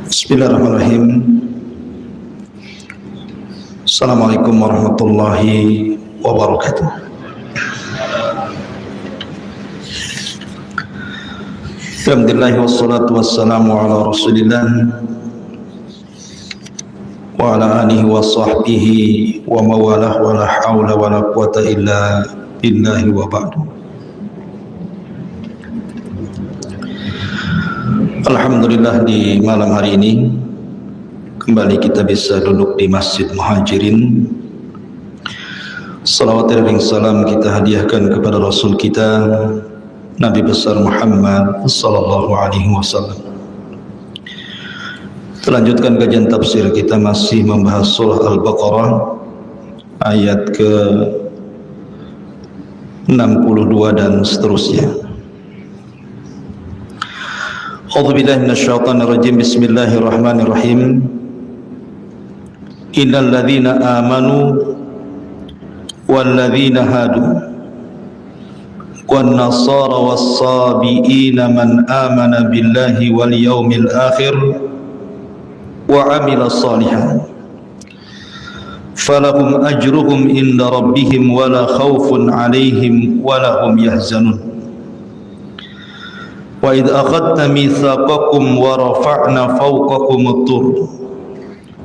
Bismillahirrahmanirrahim. Assalamualaikum warahmatullahi wabarakatuh. Alhamdulillah wassalatu wassalamu ala rasulillah wa ala alihi wa sahbihi wa mawalah wa la hawla wa la quwata illa billahi wa ba'du. Alhamdulillah, di malam hari ini kembali kita bisa duduk di Masjid Muhajirin. Salawat dan salam kita hadiahkan kepada Rasul kita Nabi besar Muhammad sallallahu alaihi wasallam. Lanjutkan kajian tafsir kita, masih membahas surah Al-Baqarah ayat ke 62 dan seterusnya. A'udzubillahi minasyaitonir rajim. Bismillahirrahmanirrahim. Innal ladzina amanu wal ladzina hadu wan nasara was sabiina man amana billahi wal yaumil akhir wa amila salihan falahum ajruhum inda rabbihim wala khaufun alaihim wala hum yahzanun. Wa idh akhadna mitsaqakum wa rafa'na fawqakum at-tur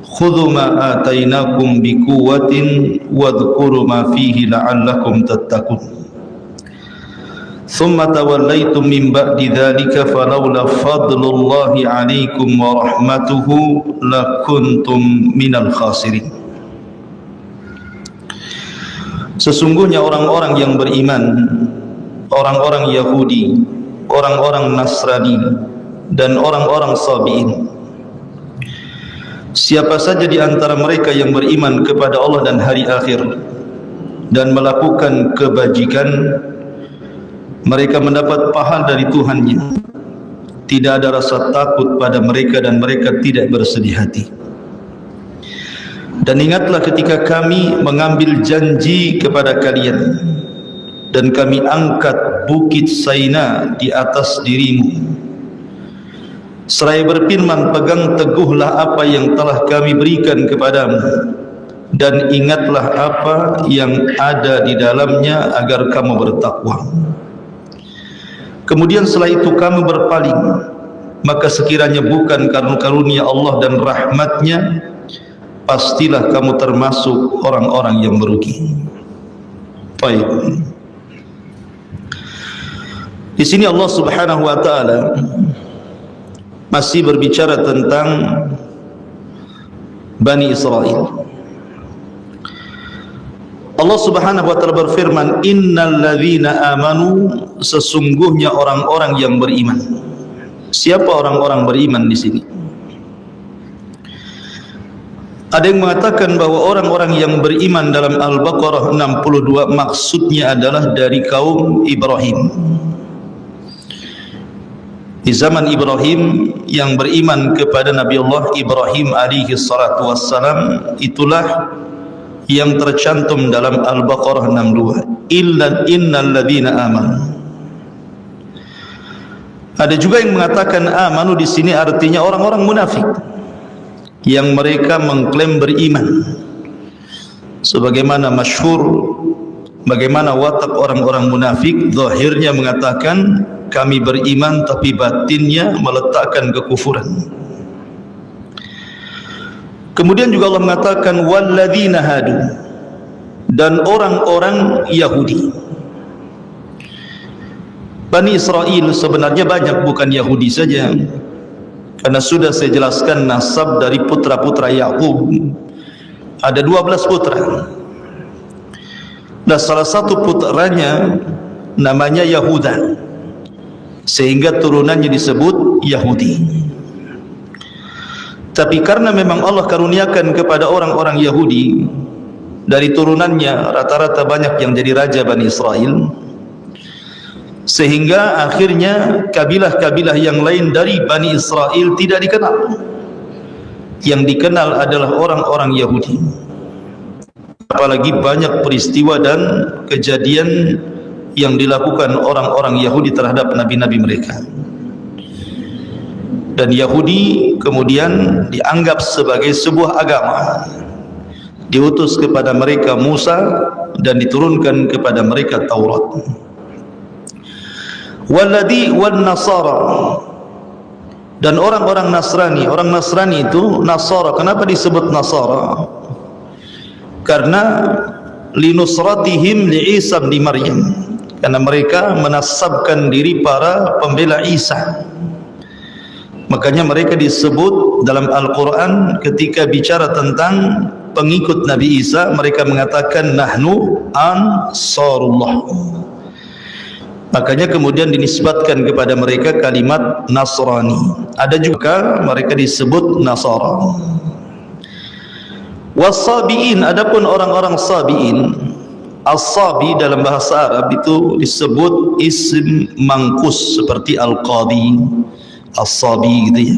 khudhu ma atainakum biquwwatin wadhkuru ma fihi la'allakum tattaqun. Thumma tawallaytum min ba'di dhalika falawla fadlullahi 'alaikum wa rahmatuhu lakuntum minal khasirin. Sesungguhnya orang-orang yang beriman, orang-orang Yahudi, orang-orang Nasrani, dan orang-orang Sabi'in, siapa saja di antara mereka yang beriman kepada Allah dan hari akhir dan melakukan kebajikan, mereka mendapat pahala dari Tuhannya. Tidak ada rasa takut pada mereka dan mereka tidak bersedih hati. Dan ingatlah ketika kami mengambil janji kepada kalian dan kami angkat bukit Saina di atas dirimu, seraya berfirman, pegang teguhlah apa yang telah kami berikan kepadamu dan ingatlah apa yang ada di dalamnya agar kamu bertakwa. Kemudian setelah itu kamu berpaling, maka sekiranya bukan karena karunia Allah dan rahmatnya, pastilah kamu termasuk orang-orang yang merugi. Baik. Di sini Allah Subhanahu wa taala masih berbicara tentang Bani Israel. Allah Subhanahu wa taala berfirman, innal ladzina amanu, sesungguhnya orang-orang yang beriman. Siapa orang-orang beriman di sini? Ada yang mengatakan bahwa orang-orang yang beriman dalam Al-Baqarah 62 maksudnya adalah dari kaum Ibrahim. Di zaman Ibrahim, yang beriman kepada Nabi Allah Ibrahim alaihi salatu wassalam, itulah yang tercantum dalam Al-Baqarah 62. Innal ladzina amanu. Ada juga yang mengatakan amanu di sini artinya orang-orang munafik yang mereka mengklaim beriman. Sebagaimana masyhur, bagaimana watak orang-orang munafik, zahirnya mengatakan kami beriman tapi batinnya meletakkan kekufuran. Kemudian juga Allah mengatakan walladzina hadu, dan orang-orang Yahudi. Bani Israel sebenarnya banyak, bukan Yahudi saja, karena sudah saya jelaskan nasab dari putra-putra Yakub. Ada 12 putra. Dan salah satu putranya namanya Yahuda, sehingga turunannya disebut Yahudi. Tapi karena memang Allah karuniakan kepada orang-orang Yahudi, dari turunannya rata-rata banyak yang jadi raja Bani Israel, sehingga akhirnya kabilah-kabilah yang lain dari Bani Israel tidak dikenal. Yang dikenal adalah orang-orang Yahudi. Apalagi banyak peristiwa dan kejadian yang dilakukan orang-orang Yahudi terhadap nabi-nabi mereka. dan Yahudi kemudian dianggap sebagai sebuah agama. Diutus kepada mereka Musa dan diturunkan kepada mereka Taurat. Walladhi wan nasara, dan orang-orang Nasrani. Orang Nasrani itu Nasara. Kenapa disebut Nasara? Karena linusratihim li Isa bin Maryam, karena mereka menasabkan diri para pembela Isa. Makanya mereka disebut dalam Al-Quran ketika bicara tentang pengikut Nabi Isa, mereka mengatakan nahnu ansarullah. Makanya kemudian dinisbatkan kepada mereka kalimat Nasrani. Ada juga mereka disebut Nasara. Was-Sabi'in, adapun orang-orang Sabi'in, As-Sabi dalam bahasa Arab itu disebut isim mangkus seperti Al-Qadi, As-Sabi gitu ya.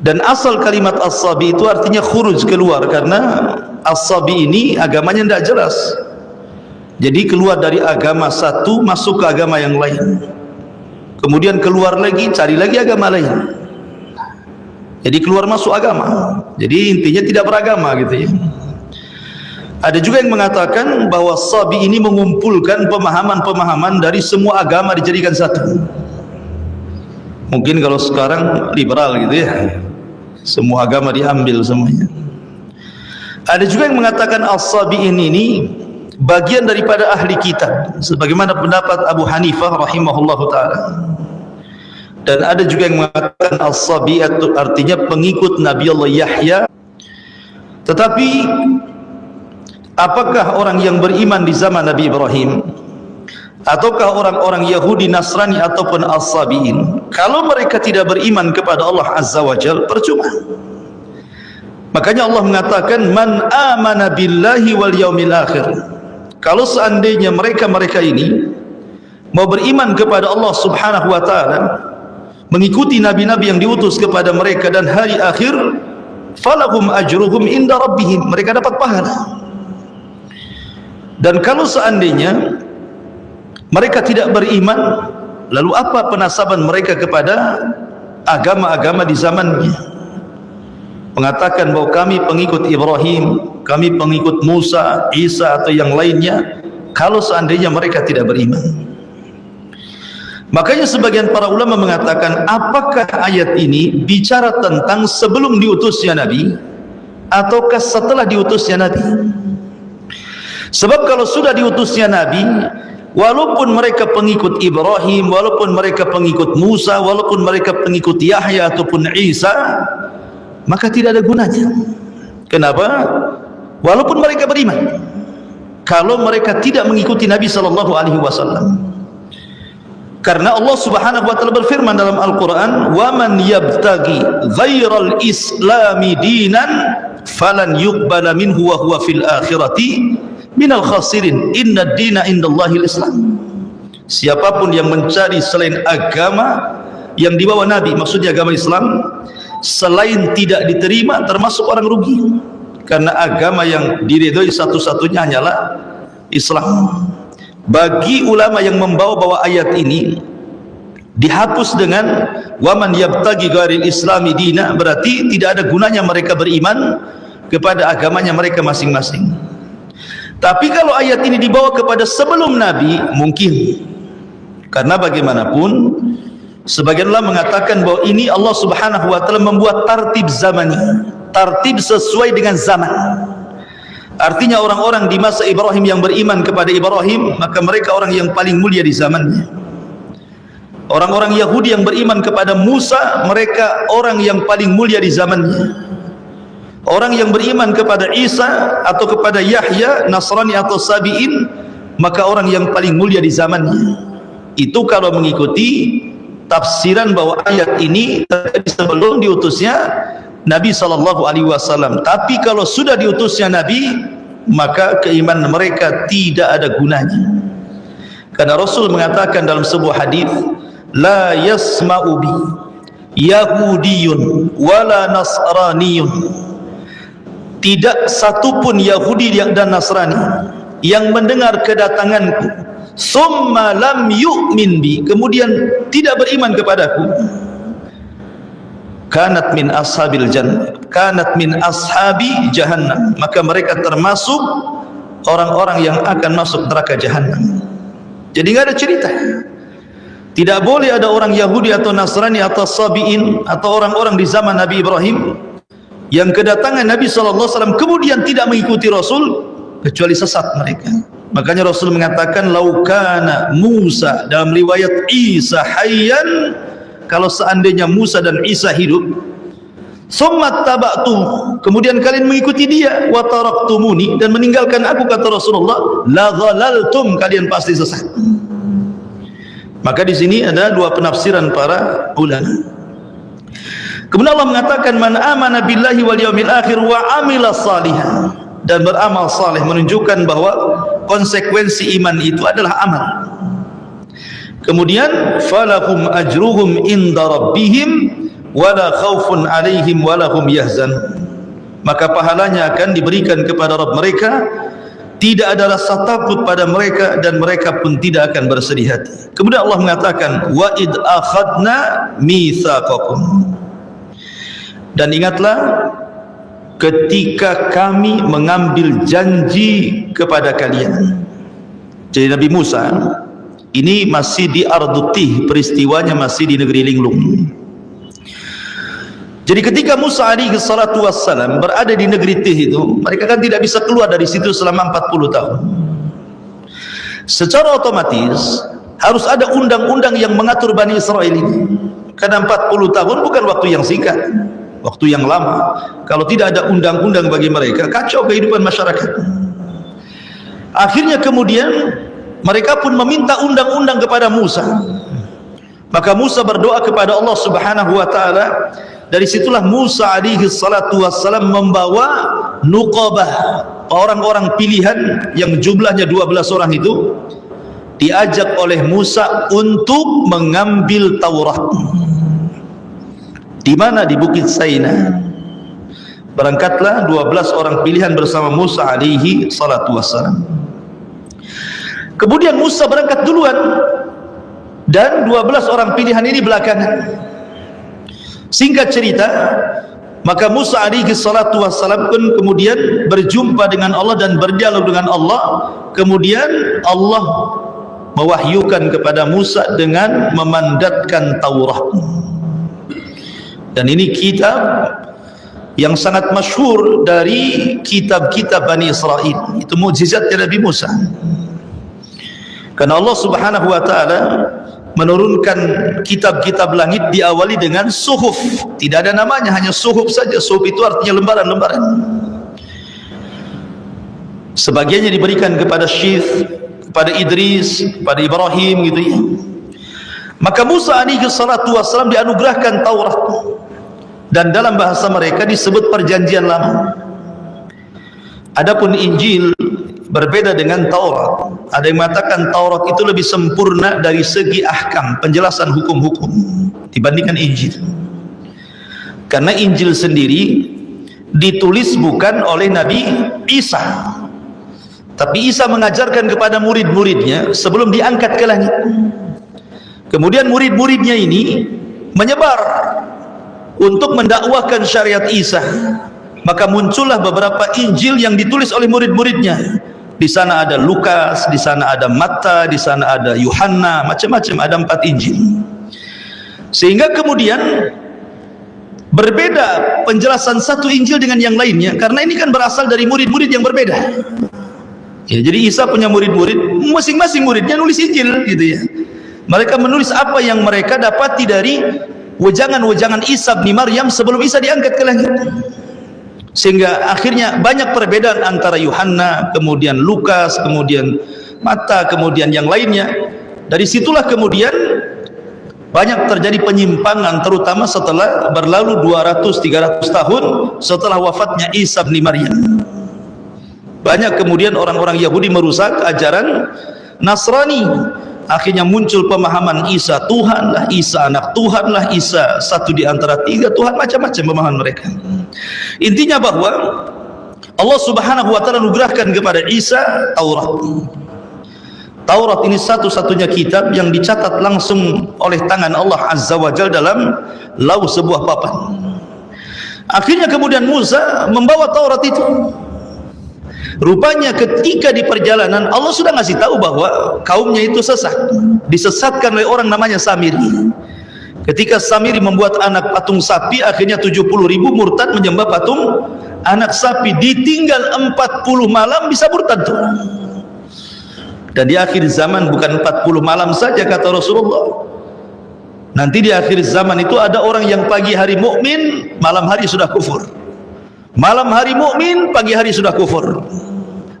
Dan asal kalimat As-Sabi itu artinya khuruj, keluar, karena As-Sabi ini agamanya tidak jelas. Jadi keluar dari agama satu masuk ke agama yang lain, kemudian keluar lagi cari lagi agama lain. Jadi keluar masuk agama. Jadi intinya tidak beragama gitu ya. Ada juga yang mengatakan bahwa Sabi ini mengumpulkan pemahaman-pemahaman dari semua agama dijadikan satu. Mungkin kalau sekarang liberal gitu ya, semua agama diambil semuanya. Ada juga yang mengatakan As-Sabi'in ini bagian daripada ahli kitab, sebagaimana pendapat Abu Hanifah rahimahullahu ta'ala. Dan ada juga yang mengatakan As-Sabi'atu artinya pengikut Nabi Allah Yahya. Tetapi apakah orang yang beriman di zaman Nabi Ibrahim, ataukah orang-orang Yahudi, Nasrani ataupun As-Sabi'in, kalau mereka tidak beriman kepada Allah Azza wa Jal, percuma. Makanya Allah mengatakan man amana billahi wal yaumil akhir. Kalau seandainya mereka-mereka ini mau beriman kepada Allah Subhanahu wa ta'ala, mengikuti nabi-nabi yang diutus kepada mereka dan hari akhir, falahum ajruhum inda rabbihim, mereka dapat pahala. Dan kalau seandainya mereka tidak beriman, lalu apa penasaban mereka kepada agama-agama di zamannya? Mengatakan bahwa kami pengikut Ibrahim, kami pengikut Musa, Isa atau yang lainnya, kalau seandainya mereka tidak beriman. Makanya sebagian para ulama mengatakan, apakah ayat ini bicara tentang sebelum diutusnya Nabi ataukah setelah diutusnya Nabi? Sebab kalau sudah diutusnya Nabi, walaupun mereka pengikut Ibrahim, walaupun mereka pengikut Musa, walaupun mereka pengikut Yahya ataupun Isa, maka tidak ada gunanya. Kenapa? Walaupun mereka beriman, kalau mereka tidak mengikuti Nabi SAW. Karena Allah Subhanahu wa ta'ala berfirman dalam Al-Quran, وَمَنْ يَبْتَغِي غَيْرَ الْإِسْلَامِ دِينًا فَلَنْ يُقْبَلَ مِنْهُ وَهُوَ فِي الْآخِرَةِ مِنَ الْخَاسِرِينَ إِنَّ الدِّينَ عِنْدَ اللَّهِ الْإِسْلَامِ. Siapapun yang mencari selain agama yang dibawa Nabi, maksudnya agama Islam, selain tidak diterima, termasuk orang rugi. Karena agama yang diridhoi satu-satunya hanyalah Islam. Bagi ulama yang membawa ayat ini dihapus dengan waman yabtaghi ghairil islami dina, berarti tidak ada gunanya mereka beriman kepada agamanya mereka masing-masing. Tapi kalau ayat ini dibawa kepada sebelum Nabi, mungkin. Karena bagaimanapun sebagian ulama mengatakan bahwa ini Allah Subhanahu wa ta'ala membuat tartib zamani, tartib sesuai dengan zaman. Artinya orang-orang di masa Ibrahim yang beriman kepada Ibrahim, maka mereka orang yang paling mulia di zamannya. Orang-orang Yahudi yang beriman kepada Musa, mereka orang yang paling mulia di zamannya. Orang yang beriman kepada Isa atau kepada Yahya, Nasrani atau Sabi'in, maka orang yang paling mulia di zamannya. Itu kalau mengikuti tafsiran bahwa ayat ini terjadi sebelum diutusnya Nabi SAW. Tapi kalau sudah diutusnya Nabi, maka keimanan mereka tidak ada gunanya. Karena Rasul mengatakan dalam sebuah hadis, la yasma'u bi yahudiyun wala nasraniyun. Tidak satupun Yahudi dan Nasrani yang mendengar kedatanganku summa lam yu'min bi, kemudian tidak beriman kepadaku, kanat min ashabil jannah, kanat min ashabi jahannam, maka mereka termasuk orang-orang yang akan masuk neraka jahannam. Jadi enggak ada cerita. Tidak boleh ada orang Yahudi atau Nasrani atau Sabi'in atau orang-orang di zaman Nabi Ibrahim yang kedatangan Nabi SAW kemudian tidak mengikuti Rasul, kecuali sesat mereka. Makanya Rasul mengatakan, laukana Musa, dalam riwayat Isa hayyan, kalau seandainya Musa dan Isa hidup, summa taba'tum, kemudian kalian mengikuti dia, wa taraktumuni, dan meninggalkan aku, kata Rasulullah, la dhalaltum, kalian pasti sesat. Maka di sini ada dua penafsiran para ulama. Kemudian Allah mengatakan, man amana billahi wal yawmil akhir wa amila salihan, dan beramal saleh, menunjukkan bahwa konsekuensi iman itu adalah amal. Kemudian falahum ajruhum inda rabbihim wala khaufun alaihim wala hum yahzanun, maka pahalanya akan diberikan kepada Rabb mereka, tidak ada rasa takut pada mereka, dan mereka pun tidak akan bersedih hati. Kemudian Allah mengatakan, wa id akhadna mitsaqakum, dan ingatlah ketika kami mengambil janji kepada kalian. Jadi Nabi Musa ini masih di Ardutih, peristiwanya masih di negeri Linglung. Jadi ketika Musa alaihi salatu wassalam berada di negeri Tih itu, mereka kan tidak bisa keluar dari situ selama 40 tahun. Secara otomatis harus ada undang-undang yang mengatur Bani Israel ini, karena 40 tahun bukan waktu yang singkat, waktu yang lama. Kalau tidak ada undang-undang bagi mereka, kacau kehidupan masyarakat. Akhirnya kemudian mereka pun meminta undang-undang kepada Musa. Maka Musa berdoa kepada Allah Subhanahu wa taala. Dari situlah Musa alaihi salatu wassalam membawa nuqabah, orang-orang pilihan yang jumlahnya 12 orang itu, diajak oleh Musa untuk mengambil Taurat. Di mana? Di Bukit Saina. Berangkatlah 12 orang pilihan bersama Musa alaihi salatu wassalam. Kemudian Musa berangkat duluan, dan 12 orang pilihan ini belakangan. Singkat cerita, maka Musa alaihi salatu wassalam pun kemudian berjumpa dengan Allah dan berdialog dengan Allah. Kemudian Allah mewahyukan kepada Musa dengan memandatkan Taurat. Dan ini kitab yang sangat masyhur dari kitab-kitab Bani Israel. Itu mukjizatnya Nabi Musa. Karena Allah Subhanahu wa taala menurunkan kitab-kitab langit diawali dengan suhuf. Tidak ada namanya, hanya suhuf saja. Suhuf itu artinya lembaran-lembaran. Sebagiannya diberikan kepada Syith, kepada Idris, kepada Ibrahim, gitu ya. Maka Musa alaihi salatu wassalam dianugerahkan Taurat, dan dalam bahasa mereka disebut perjanjian lama. Adapun Injil berbeda dengan Taurat. Ada yang mengatakan Taurat itu lebih sempurna dari segi ahkam, penjelasan hukum-hukum, dibandingkan Injil. Karena Injil sendiri ditulis bukan oleh Nabi Isa, tapi Isa mengajarkan kepada murid-muridnya sebelum diangkat ke langit. Kemudian murid-muridnya ini menyebar untuk mendakwahkan syariat Isa. Maka muncullah beberapa Injil yang ditulis oleh murid-muridnya. Di sana ada Lukas, di sana ada Matta, di sana ada Yohanna, macam-macam, ada 4 Injil. Sehingga kemudian berbeda penjelasan satu Injil dengan yang lainnya, karena ini kan berasal dari murid-murid yang berbeda. Ya, jadi Isa punya murid-murid, masing-masing muridnya nulis Injil, gitu ya. Mereka menulis apa yang mereka dapati dari wejangan-wejangan Isa bin Maryam sebelum Isa diangkat ke langit. Sehingga akhirnya banyak perbedaan antara Yohanna, kemudian Lukas, kemudian Matta, kemudian yang lainnya. Dari situlah kemudian banyak terjadi penyimpangan, terutama setelah berlalu 200-300 tahun setelah wafatnya Isa bin Maryam. Banyak kemudian orang-orang Yahudi merusak ajaran Nasrani. Akhirnya muncul pemahaman Isa Tuhan lah, Isa anak Tuhan lah, Isa satu di antara 3 Tuhan, macam-macam pemahaman mereka. Intinya bahwa Allah Subhanahu wa taala anugerahkan kepada Isa Taurat. Taurat ini satu-satunya kitab yang dicatat langsung oleh tangan Allah Azza wa Jalla dalam lauh sebuah papan. Akhirnya kemudian Musa membawa Taurat itu. Rupanya ketika di perjalanan Allah sudah ngasih tahu bahwa kaumnya itu sesat, disesatkan oleh orang namanya Samiri. Ketika Samiri membuat anak patung sapi, akhirnya 70.000 murtad menyembah patung anak sapi. Ditinggal 40 malam bisa murtad tuh. Dan di akhir zaman bukan 40 malam saja kata Rasulullah. Nanti di akhir zaman itu ada orang yang pagi hari mukmin, malam hari sudah kufur. Malam hari mukmin, pagi hari sudah kufur.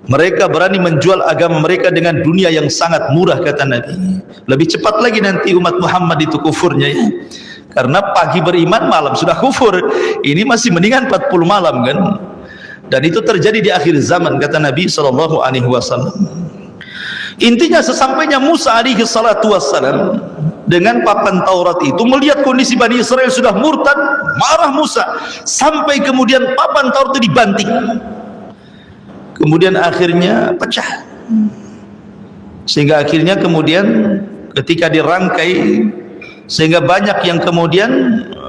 Mereka berani menjual agama mereka dengan dunia yang sangat murah kata Nabi. Lebih cepat lagi nanti umat Muhammad itu kufurnya ya. Karena pagi beriman, malam sudah kufur. Ini masih mendingan 40 malam kan. Dan itu terjadi di akhir zaman kata Nabi SAW. Intinya sesampainya Musa alaihi salatu wassalam dengan papan Taurat itu melihat kondisi Bani Israel sudah murtad, marah Musa sampai kemudian papan Taurat itu dibanting. Kemudian akhirnya pecah. Sehingga akhirnya kemudian ketika dirangkai, sehingga banyak yang kemudian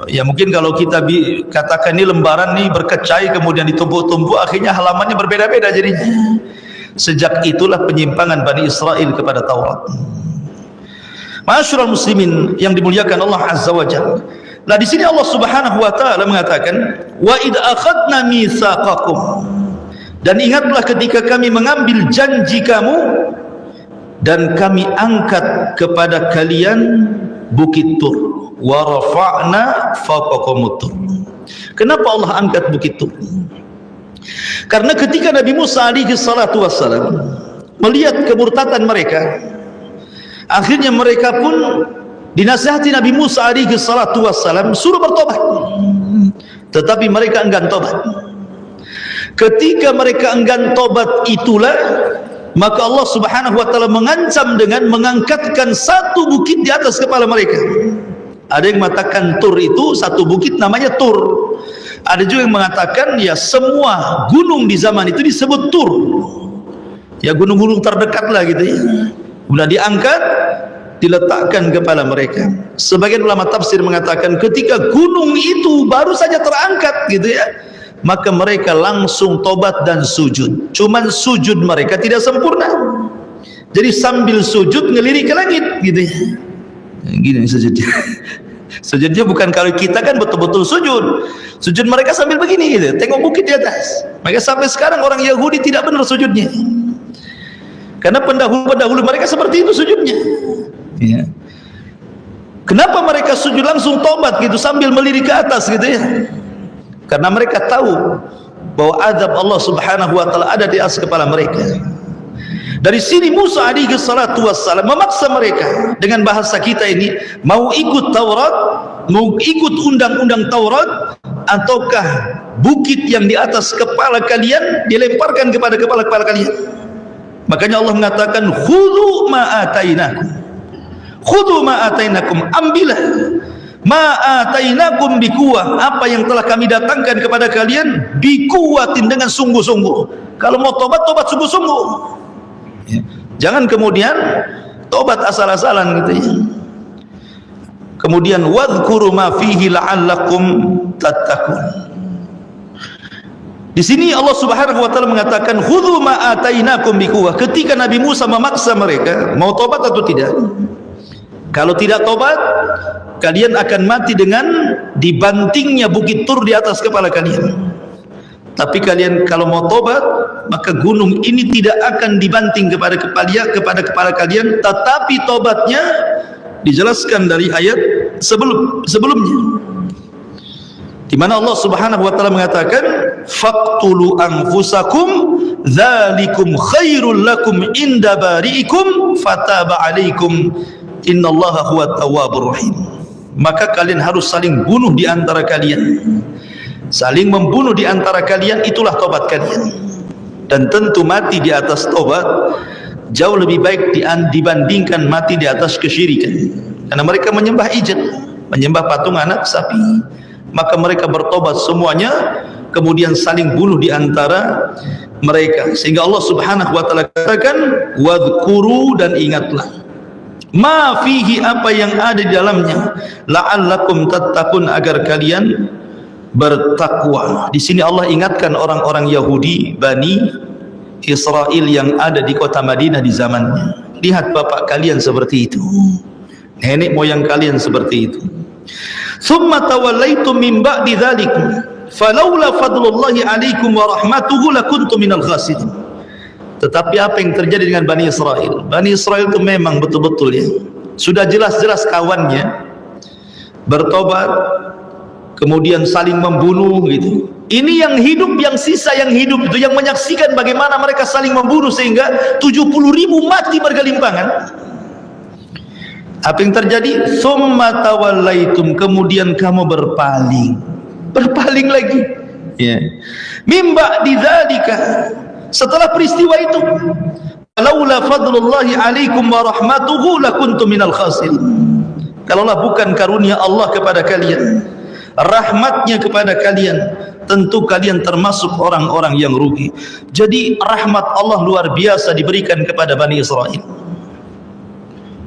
ya mungkin kalau kita katakan ini lembaran nih berkecai kemudian ditumpuk-tumpuk, akhirnya halamannya berbeda-beda jadinya. Sejak itulah penyimpangan Bani Israel kepada Taurat. Ma'asyiral muslimin yang dimuliakan Allah Azza wa Jalla. Nah di sini Allah Subhanahu wa taala mengatakan wa id akhadna mitsaqakum, dan ingatlah ketika kami mengambil janji kamu dan kami angkat kepada kalian bukit Tur. Wa rafa'na fawqakumut Tur. Kenapa Allah angkat bukit Tur? Karena ketika Nabi Musa alaihi salatu wassalam melihat kemurtadan mereka, akhirnya mereka pun dinasihati Nabi Musa alaihi salatu wassalam suruh bertobat, tetapi mereka enggan tobat. Ketika mereka enggan tobat itulah maka Allah Subhanahu wa taala mengancam dengan mengangkatkan satu bukit di atas kepala mereka. Ada yang mengatakan Tur itu satu bukit namanya Tur. Ada juga yang mengatakan ya semua gunung di zaman itu disebut Tur. Ya gunung-gunung terdekat lah gitu ya. Kemudian diangkat, diletakkan kepala mereka. Sebagian ulama tafsir mengatakan ketika gunung itu baru saja terangkat gitu ya, maka mereka langsung tobat dan sujud. Cuman sujud mereka tidak sempurna. Jadi sambil sujud ngelirik ke langit gitu ya. Gini sujudnya. Sujudnya bukan kalau kita kan betul-betul sujud. Sujud mereka sambil begini gitu, tengok bukit di atas. Maka sampai sekarang orang Yahudi tidak benar sujudnya. Karena pendahulu mereka seperti itu sujudnya. Ya. Kenapa mereka sujud langsung tobat gitu sambil melirik ke atas gitu ya? Karena mereka tahu bahwa azab Allah Subhanahu wa taala ada di atas kepala mereka. Dari sini Musa alaihi salatu wassalam memaksa mereka dengan bahasa kita ini, mau ikut Taurat, mau ikut undang-undang Taurat, ataukah bukit yang di atas kepala kalian dilemparkan kepada kepala-kepala kalian. Makanya Allah mengatakan khudhu ma atainakum, khudhu ma atainakum, ambillah ma atainakum bikuwah, apa yang telah kami datangkan kepada kalian bikuwatin, dengan sungguh-sungguh. Kalau mau tobat, tobat sungguh-sungguh ya. Jangan kemudian tobat asal-asalan gitu ya. Kemudian wadhkuru ma fihi la'allakum tattaqun. Di sini Allah Subhanahu wa taala mengatakan khudhu ma atainakum biquwwah. Ketika Nabi Musa memaksa mereka mau tobat atau tidak. Kalau tidak tobat, kalian akan mati dengan dibantingnya bukit Tur di atas kepala kalian. Tapi kalian kalau mau tobat, maka gunung ini tidak akan dibanting kepada kepala kalian, tetapi tobatnya dijelaskan dari ayat sebelumnya, di mana Allah Subhanahu wa taala mengatakan faqtulu anfusakum dzalikum khairul lakum inda bari'ikum fataba 'alaikum innallaha huwat tawwabur rahim. Maka kalian harus saling bunuh di antara kalian. Saling membunuh di antara kalian itulah tobat kalian. Dan tentu mati di atas tobat jauh lebih baik dibandingkan mati di atas kesyirikan. Karena mereka menyembah ijen, menyembah patung anak sapi. Maka mereka bertobat semuanya, kemudian saling bunuh di antara mereka. Sehingga Allah Subhanahu wa taala katakan wadhkuru, dan ingatlah, ma fihi, apa yang ada di dalamnya, la'allakum tattaqun, agar kalian bertakwa. Di sini Allah ingatkan orang-orang Yahudi Bani Israel yang ada di kota Madinah di zamannya. Lihat bapak kalian seperti itu, nenek moyang kalian seperti itu. Summa tawallaitum min ba'di dzalikum falaula fadlullahi 'alaikum wa rahmatuhu lakuntum minal khasirin. Tetapi apa yang terjadi dengan Bani Israel? Bani Israel itu memang betul-betul ya, sudah jelas-jelas kawannya bertobat, kemudian saling membunuh gitu. Ini yang hidup, yang sisa yang hidup itu yang menyaksikan bagaimana mereka saling membunuh sehingga 70.000 mati bergelimpangan. Apa yang terjadi? Summa tawallaitum, kemudian kamu berpaling lagi ya. Mim ba'di dzalika, setelah peristiwa itu, laula fadlullahi 'alaikum wa rahmatuhu lakuntum minal khasirin. Kalaulah bukan karunia Allah kepada kalian, rahmatnya kepada kalian, tentu kalian termasuk orang-orang yang rugi. Jadi rahmat Allah luar biasa diberikan kepada Bani Israel.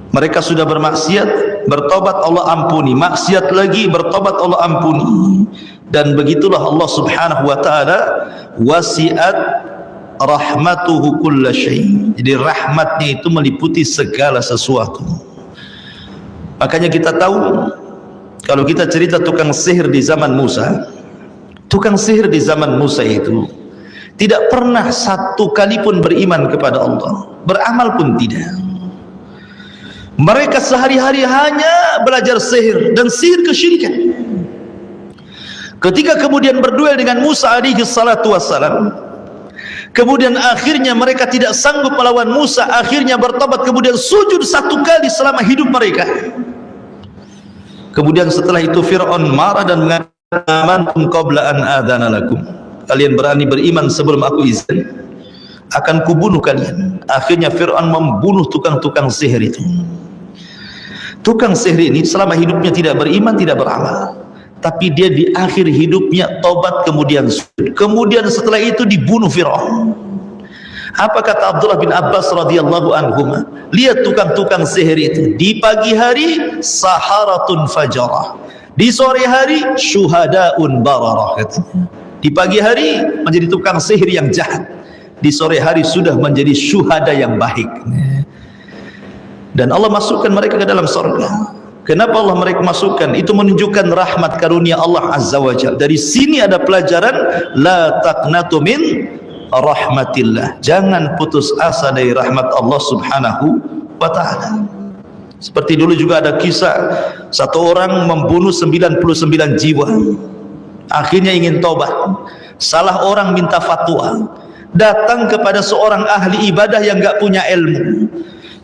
Mereka sudah bermaksiat, bertobat Allah ampuni, maksiat lagi, bertobat Allah ampuni. Dan begitulah Allah Subhanahu wa taala, wasi'at rahmatuhu kulla syai'. Jadi rahmatnya itu meliputi segala sesuatu. Makanya kita tahu, kalau kita cerita tukang sihir di zaman Musa, tukang sihir di zaman Musa itu tidak pernah satu kali pun beriman kepada Allah, beramal pun tidak. Mereka sehari-hari hanya belajar sihir dan sihir kesyirikan. Ketika kemudian berduel dengan Musa alaihi salatu wassalam, kemudian akhirnya mereka tidak sanggup melawan Musa, akhirnya bertobat, kemudian sujud 1 kali selama hidup mereka. Kemudian setelah itu Fir'aun marah dan mengatakan, amantum qabla an adzana lakum, kalian berani beriman sebelum aku izin, akan kubunuh kalian. Akhirnya Fir'aun membunuh tukang-tukang sihir itu. Tukang sihir ini selama hidupnya tidak beriman, tidak beramal, tapi dia di akhir hidupnya tobat, kemudian sujud. Kemudian setelah itu dibunuh Fir'aun. Apa kata Abdullah bin Abbas radhiyallahu anhuma? Lihat tukang-tukang sihir itu, di pagi hari saharatun fajarah, di sore hari syuhadaun bararah. Di pagi hari menjadi tukang sihir yang jahat, di sore hari sudah menjadi syuhada yang baik. Dan Allah masukkan mereka ke dalam surga. Kenapa Allah mereka masukkan? Itu menunjukkan rahmat karunia Allah Azza wa Jalla. Dari sini ada pelajaran, la taqnatu min rahmatillah, jangan putus asa dari rahmat Allah Subhanahu wa ta'ala. Seperti dulu juga ada kisah satu orang membunuh 99 jiwa, akhirnya ingin tobat. Salah orang minta fatwa, datang kepada seorang ahli ibadah yang enggak punya ilmu.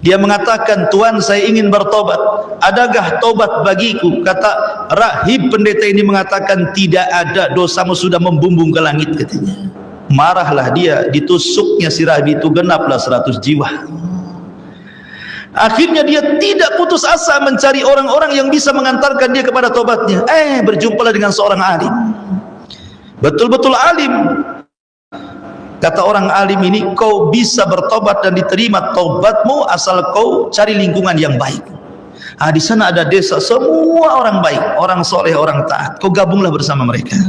Dia mengatakan, Tuan, saya ingin bertobat, adakah tobat bagiku? Kata rahib pendeta ini mengatakan, tidak ada, dosamu sudah membumbung ke langit, katanya. Marahlah dia, ditusuknya si rahib itu, genaplah 100 jiwa. Akhirnya dia tidak putus asa mencari orang-orang yang bisa mengantarkan dia kepada tobatnya. Berjumpalah dengan seorang alim, betul-betul alim. Kata orang alim ini, kau bisa bertobat dan diterima tobatmu asal kau cari lingkungan yang baik. Di sana ada desa, semua orang baik, orang soleh, orang taat. Kau gabunglah bersama mereka.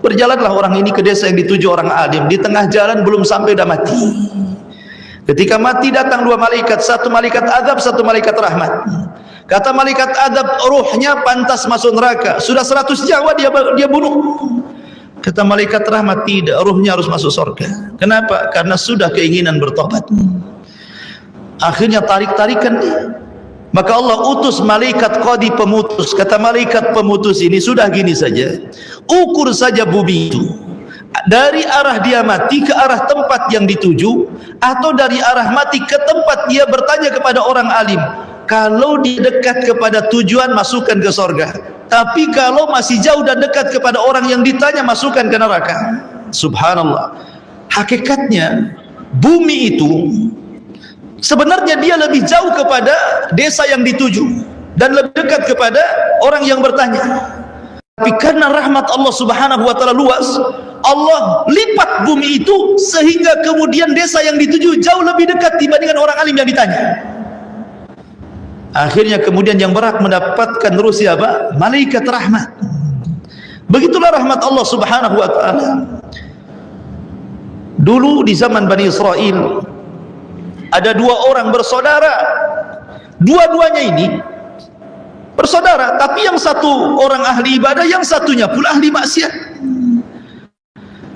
Berjalanlah orang ini ke desa yang dituju orang alim. Di tengah jalan belum sampai udah mati. Ketika mati datang 2 malaikat, satu malaikat azab, satu malaikat rahmat. Kata malaikat azab, ruhnya pantas masuk neraka, sudah 100 nyawa dia bunuh. Kata malaikat rahmat, tidak, ruhnya harus masuk surga. Kenapa? Karena sudah keinginan bertobat. Akhirnya tarik-tarikan dia. Maka Allah utus malaikat qadi pemutus. Kata malaikat pemutus ini, sudah gini saja, ukur saja bumi itu dari arah dia mati ke arah tempat yang dituju, atau dari arah mati ke tempat dia bertanya kepada orang alim. Kalau dia dekat kepada tujuan, masukkan ke surga. Tapi kalau masih jauh dan dekat kepada orang yang ditanya, masukkan ke neraka. Subhanallah. Hakikatnya bumi itu sebenarnya dia lebih jauh kepada desa yang dituju dan lebih dekat kepada orang yang bertanya. Tapi karena rahmat Allah Subhanahu wa ta'ala luas, Allah lipat bumi itu sehingga kemudian desa yang dituju jauh lebih dekat dibandingkan orang alim yang ditanya. Akhirnya kemudian yang berhak mendapatkan terus siapa? Malaikat rahmat. Begitulah rahmat Allah Subhanahu wa ta'ala. Dulu di zaman Bani Israel ada dua orang bersaudara. Dua-duanya ini bersaudara, tapi yang satu orang ahli ibadah, yang satunya pula ahli maksiat.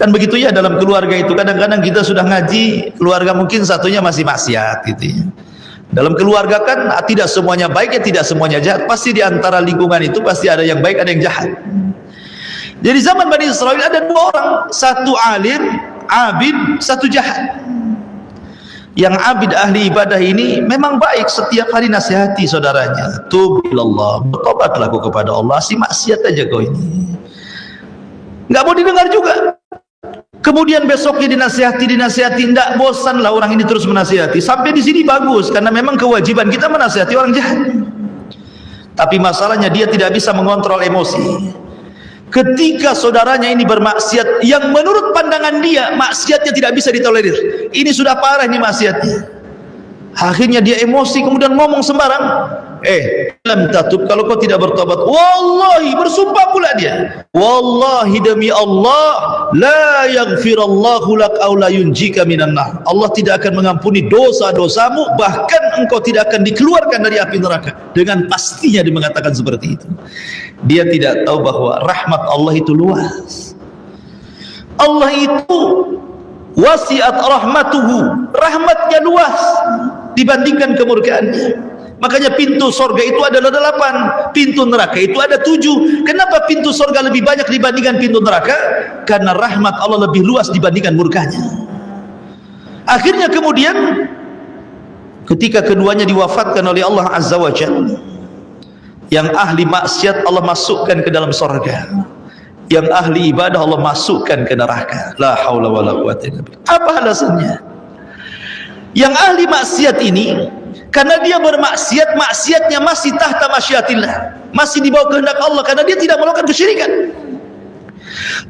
Kan begitu ya dalam keluarga itu. Kadang-kadang kita sudah ngaji, keluarga mungkin satunya masih maksiat gitu ya. Dalam keluarga kan tidak semuanya baik, ya tidak semuanya jahat. Pasti di antara lingkungan itu pasti ada yang baik, ada yang jahat. Jadi zaman Bani Israel ada dua orang, satu alim, abid, satu jahat. Yang abid ahli ibadah ini memang baik, setiap hari nasihati saudaranya, tub ilallah, bertobatlah kau kepada Allah, si maksiat aja kau ini, nggak mau didengar juga. Kemudian besoknya dinasihati, tidak bosan lah orang ini terus menasihati. Sampai di sini bagus, karena memang kewajiban kita menasihati orang jahat. Tapi masalahnya dia tidak bisa mengontrol emosi. Ketika saudaranya ini bermaksiat yang menurut pandangan dia maksiatnya tidak bisa ditolerir, ini sudah parah ini maksiatnya. Akhirnya dia emosi, kemudian ngomong sembarang. Lam tatub, kalau kau tidak bertobat, wallahi, bersumpah pula dia, wallahi demi Allah, la yaghfirallahu lak aw la yunjika minan nar. Allah tidak akan mengampuni dosa-dosamu, bahkan engkau tidak akan dikeluarkan dari api neraka. Dengan pastinya dia mengatakan seperti itu. Dia tidak tahu bahwa rahmat Allah itu luas. Allah itu wasiat rahmatuhu, rahmatnya luas dibandingkan kemurkaannya. Makanya pintu sorga itu adalah 8, pintu neraka itu ada 7. Kenapa pintu sorga lebih banyak dibandingkan pintu neraka? Karena rahmat Allah lebih luas dibandingkan murkanya. Akhirnya kemudian ketika keduanya diwafatkan oleh Allah Azza wa Jalla, yang ahli maksiat Allah masukkan ke dalam sorga, yang ahli ibadah Allah masukkan ke neraka. La haula wala quwwata illa billah. Apa alasannya? Yang ahli maksiat ini, karena dia bermaksiat, maksiatnya masih tahta masyiatillah, masih di bawah kehendak Allah, karena dia tidak melakukan kesyirikan.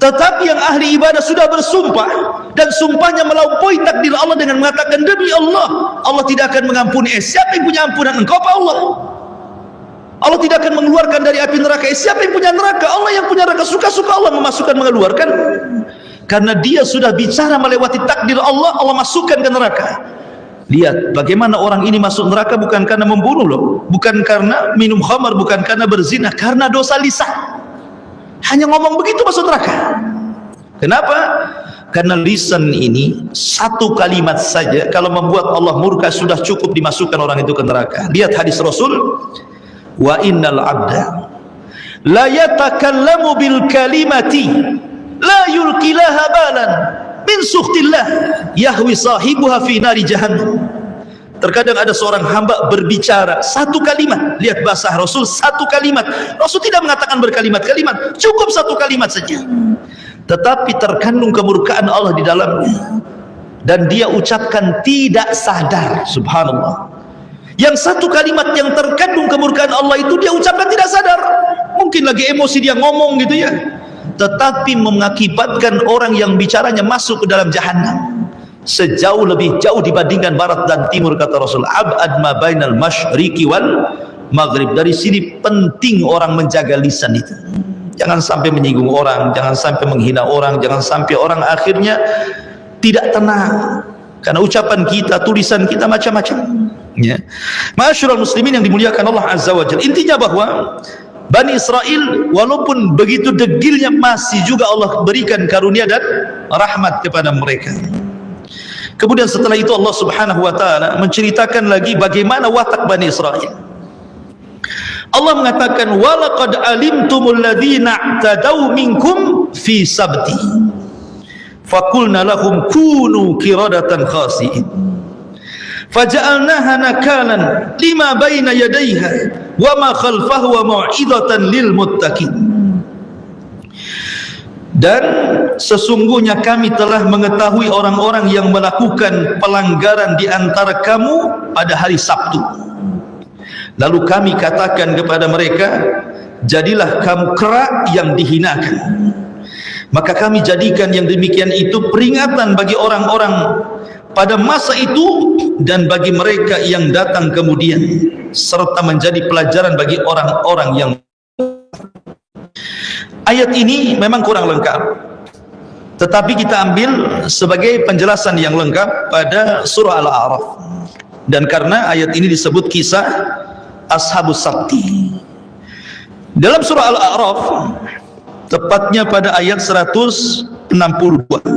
Tetapi yang ahli ibadah sudah bersumpah, dan sumpahnya melampaui takdir Allah dengan mengatakan, demi Allah, Allah tidak akan mengampuni. Siapa yang punya ampunan? Engkau apa Allah? Allah tidak akan mengeluarkan dari api neraka. Siapa yang punya neraka? Allah yang punya neraka. Suka-suka Allah memasukkan, mengeluarkan. Karena dia sudah bicara melewati takdir Allah, Allah masukkan ke neraka. Lihat bagaimana orang ini masuk neraka bukan karena membunuh loh, bukan karena minum khamar, bukan karena berzina, karena dosa lisan. Hanya ngomong begitu masuk neraka. Kenapa? Karena lisan ini satu kalimat saja kalau membuat Allah murka sudah cukup dimasukkan orang itu ke neraka. Lihat hadis Rasul, wa innal abda la yatakallamu bil kalimati la yulqilaha balan min sukhtillah yahwi sahibuha fi nari jahannam. Terkadang ada seorang hamba berbicara satu kalimat. Lihat bahasa Rasul, satu kalimat. Rasul tidak mengatakan berkalimat-kalimat, cukup satu kalimat saja, tetapi terkandung kemurkaan Allah di dalamnya, dan dia ucapkan tidak sadar. Subhanallah. Yang satu kalimat yang terkandung kemurkaan Allah itu dia ucapkan tidak sadar. Mungkin lagi emosi dia ngomong gitu ya, tetapi mengakibatkan orang yang bicaranya masuk ke dalam jahannam sejauh lebih jauh dibandingkan barat dan timur. Kata Rasul, ab'ad ma bainal masyriqi wal maghrib. Dari sini penting orang menjaga lisan itu, jangan sampai menyinggung orang, jangan sampai menghina orang, jangan sampai orang akhirnya tidak tenang karena ucapan kita, tulisan kita macam-macam ya. Ma'asyiral muslimin yang dimuliakan Allah Azza wa Jalla, intinya bahwa Bani Israel walaupun begitu degilnya masih juga Allah berikan karunia dan rahmat kepada mereka. Kemudian setelah itu Allah Subhanahu wa taala menceritakan lagi bagaimana watak Bani Israel. Allah mengatakan, walaqad alimtumul ladzina i'tadaw minkum fi sabti faqulna lahum kunu qiradatan khasi'in faja'alnaha nakalan lima baina yadayha wa ma khalfahu wa mau'izatan lil muttaqin. Dan sesungguhnya kami telah mengetahui orang-orang yang melakukan pelanggaran di antara kamu pada hari Sabtu. Lalu kami katakan kepada mereka, jadilah kamu kera yang dihinakan. Maka kami jadikan yang demikian itu peringatan bagi orang-orang pada masa itu dan bagi mereka yang datang kemudian, serta menjadi pelajaran bagi orang-orang yang. Ayat ini memang kurang lengkap, tetapi kita ambil sebagai penjelasan yang lengkap pada surah Al-A'raf. Dan karena ayat ini disebut kisah Ashabus Sabti dalam surah Al-A'raf, tepatnya pada ayat 162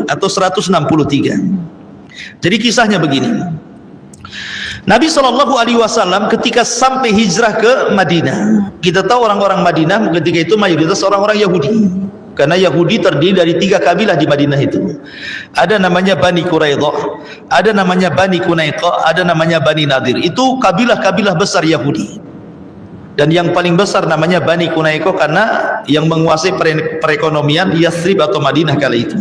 atau 163. Jadi kisahnya begini. Nabi SAW ketika sampai hijrah ke Madinah, kita tahu orang-orang Madinah ketika itu mayoritas orang-orang Yahudi, karena Yahudi terdiri dari 3 kabilah di Madinah itu. Ada namanya Bani Quraidah, ada namanya Bani Qunaiqah, ada namanya Bani Nadir. Itu kabilah-kabilah besar Yahudi. Dan yang paling besar namanya Bani Qunaiqah karena yang menguasai perekonomian Yathrib atau Madinah kala itu.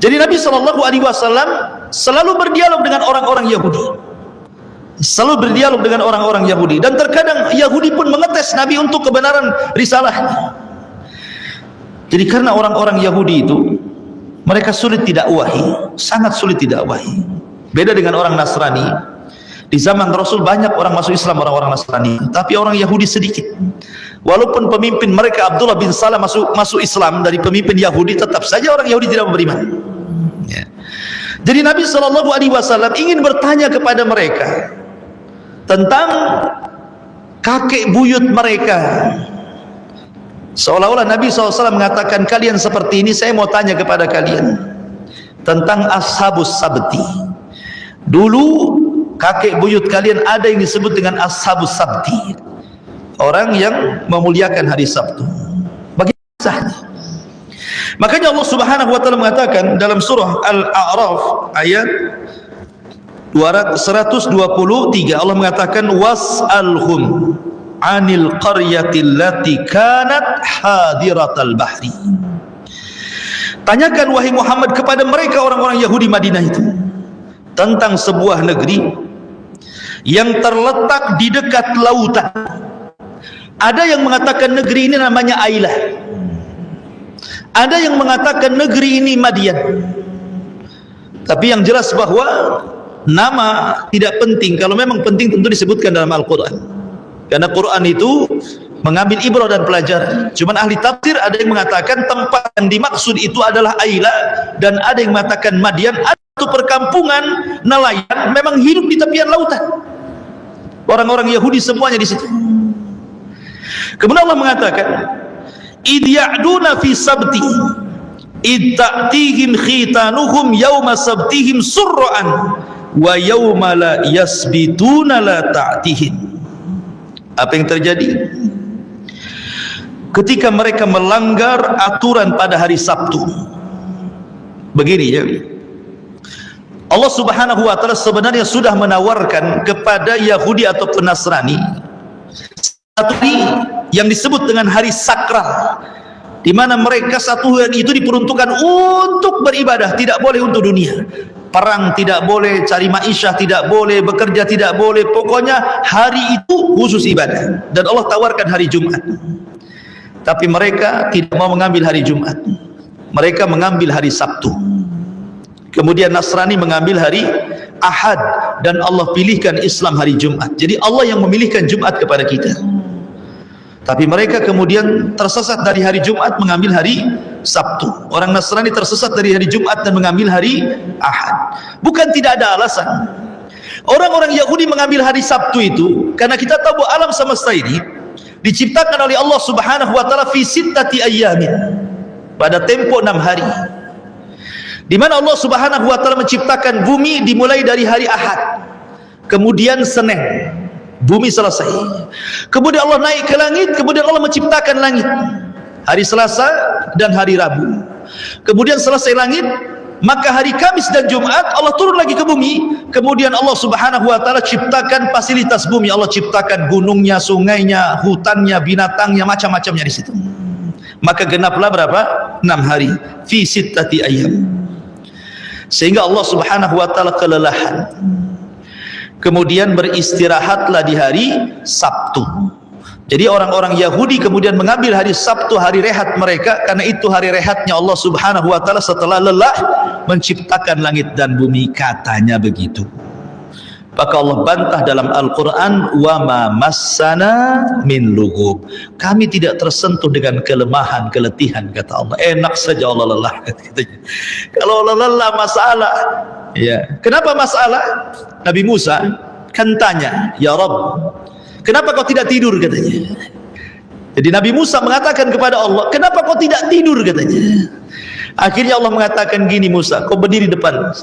Jadi Nabi SAW selalu berdialog dengan orang-orang Yahudi, selalu berdialog dengan orang-orang Yahudi, dan terkadang Yahudi pun mengetes Nabi untuk kebenaran risalahnya. Jadi karena orang-orang Yahudi itu mereka sulit tidak wahyi, sangat sulit tidak wahyi. Beda dengan orang Nasrani. Di zaman Rasul banyak orang masuk Islam, orang-orang Nasrani, tapi orang Yahudi sedikit. Walaupun pemimpin mereka Abdullah bin Salam masuk Islam dari pemimpin Yahudi, tetap saja orang Yahudi tidak beriman. Ya. Jadi Nabi SAW ingin bertanya kepada mereka tentang kakek buyut mereka. Seolah-olah Nabi SAW mengatakan, kalian seperti ini, saya mau tanya kepada kalian tentang Ashabus Sabti. Dulu kakek buyut kalian ada yang disebut dengan Ashabus Sabti, orang yang memuliakan hari Sabtu. Bagaimana kisahnya? Makanya Allah Subhanahu wa taala mengatakan dalam surah Al-A'raf ayat 123, Allah mengatakan was'alhum 'anil qaryati allati kanat hadiratal bahri. Tanyakan wahai Muhammad kepada mereka orang-orang Yahudi Madinah itu tentang sebuah negeri yang terletak di dekat lautan. Ada yang mengatakan negeri ini namanya Ailah, ada yang mengatakan negeri ini Madian. Tapi yang jelas bahwa nama tidak penting. Kalau memang penting tentu disebutkan dalam Al-Quran, karena Quran itu mengambil ibrah dan pelajaran. Cuman ahli tafsir ada yang mengatakan tempat yang dimaksud itu adalah Ailah, dan ada yang mengatakan Madian. Ada satu perkampungan nelayan memang hidup di tepian lautan. Orang-orang Yahudi semuanya di situ. Kemudian Allah mengatakan, "Id ya'duna fi sabti, id ta'tihim khitanuhum yawma sabtihim surra'an, wa yawma la yasbituna la ta'tihim." Apa yang terjadi? Ketika mereka melanggar aturan pada hari Sabtu. Begini ya, Allah Subhanahu wa taala sebenarnya sudah menawarkan kepada Yahudi atau Nasrani satu hari yang disebut dengan hari sakral, di mana mereka satu hari itu diperuntukkan untuk beribadah, tidak boleh untuk dunia. Perang tidak boleh, cari ma'isyah tidak boleh, bekerja tidak boleh, pokoknya hari itu khusus ibadah. Dan Allah tawarkan hari Jumat, tapi mereka tidak mau mengambil hari Jumat, mereka mengambil hari Sabtu. Kemudian Nasrani mengambil hari Ahad, dan Allah pilihkan Islam hari Jumat. Jadi Allah yang memilihkan Jumat kepada kita. Tapi mereka kemudian tersesat dari hari Jumat mengambil hari Sabtu. Orang Nasrani tersesat dari hari Jumat dan mengambil hari Ahad. Bukan tidak ada alasan. Orang-orang Yahudi mengambil hari Sabtu itu karena kita tahu bahwa alam semesta ini diciptakan oleh Allah Subhanahu wa taala fi sittati ayyamin, pada tempo 6 hari. Di mana Allah Subhanahu wa taala menciptakan bumi dimulai dari hari Ahad, kemudian Senin bumi selesai, kemudian Allah naik ke langit, kemudian Allah menciptakan langit hari Selasa dan hari Rabu, kemudian selesai langit, maka hari Kamis dan Jumat Allah turun lagi ke bumi, kemudian Allah Subhanahu wa taala ciptakan fasilitas bumi, Allah ciptakan gunungnya, sungainya, hutannya, binatangnya, macam-macamnya di situ. Maka genaplah berapa? 6 hari fi sittati ayyam. Sehingga Allah Subhanahu wa taala kelelahan, kemudian beristirahatlah di hari Sabtu. Jadi orang-orang Yahudi kemudian mengambil hari Sabtu hari rehat mereka, karena itu hari rehatnya Allah Subhanahu wa taala setelah lelah menciptakan langit dan bumi, katanya begitu. Maka Allah bantah dalam Al-Quran, wa ma massana min lughub, kami tidak tersentuh dengan kelemahan, keletihan, kata Allah. Enak saja Allah lelah, katanya. Kalau Allah lelah masalah, ya. Kenapa masalah? Nabi Musa kan tanya, ya Rabb, kenapa kau tidak tidur, katanya. Jadi Nabi Musa mengatakan kepada Allah, kenapa kau tidak tidur, katanya. Akhirnya Allah mengatakan gini, Musa, kau berdiri depan,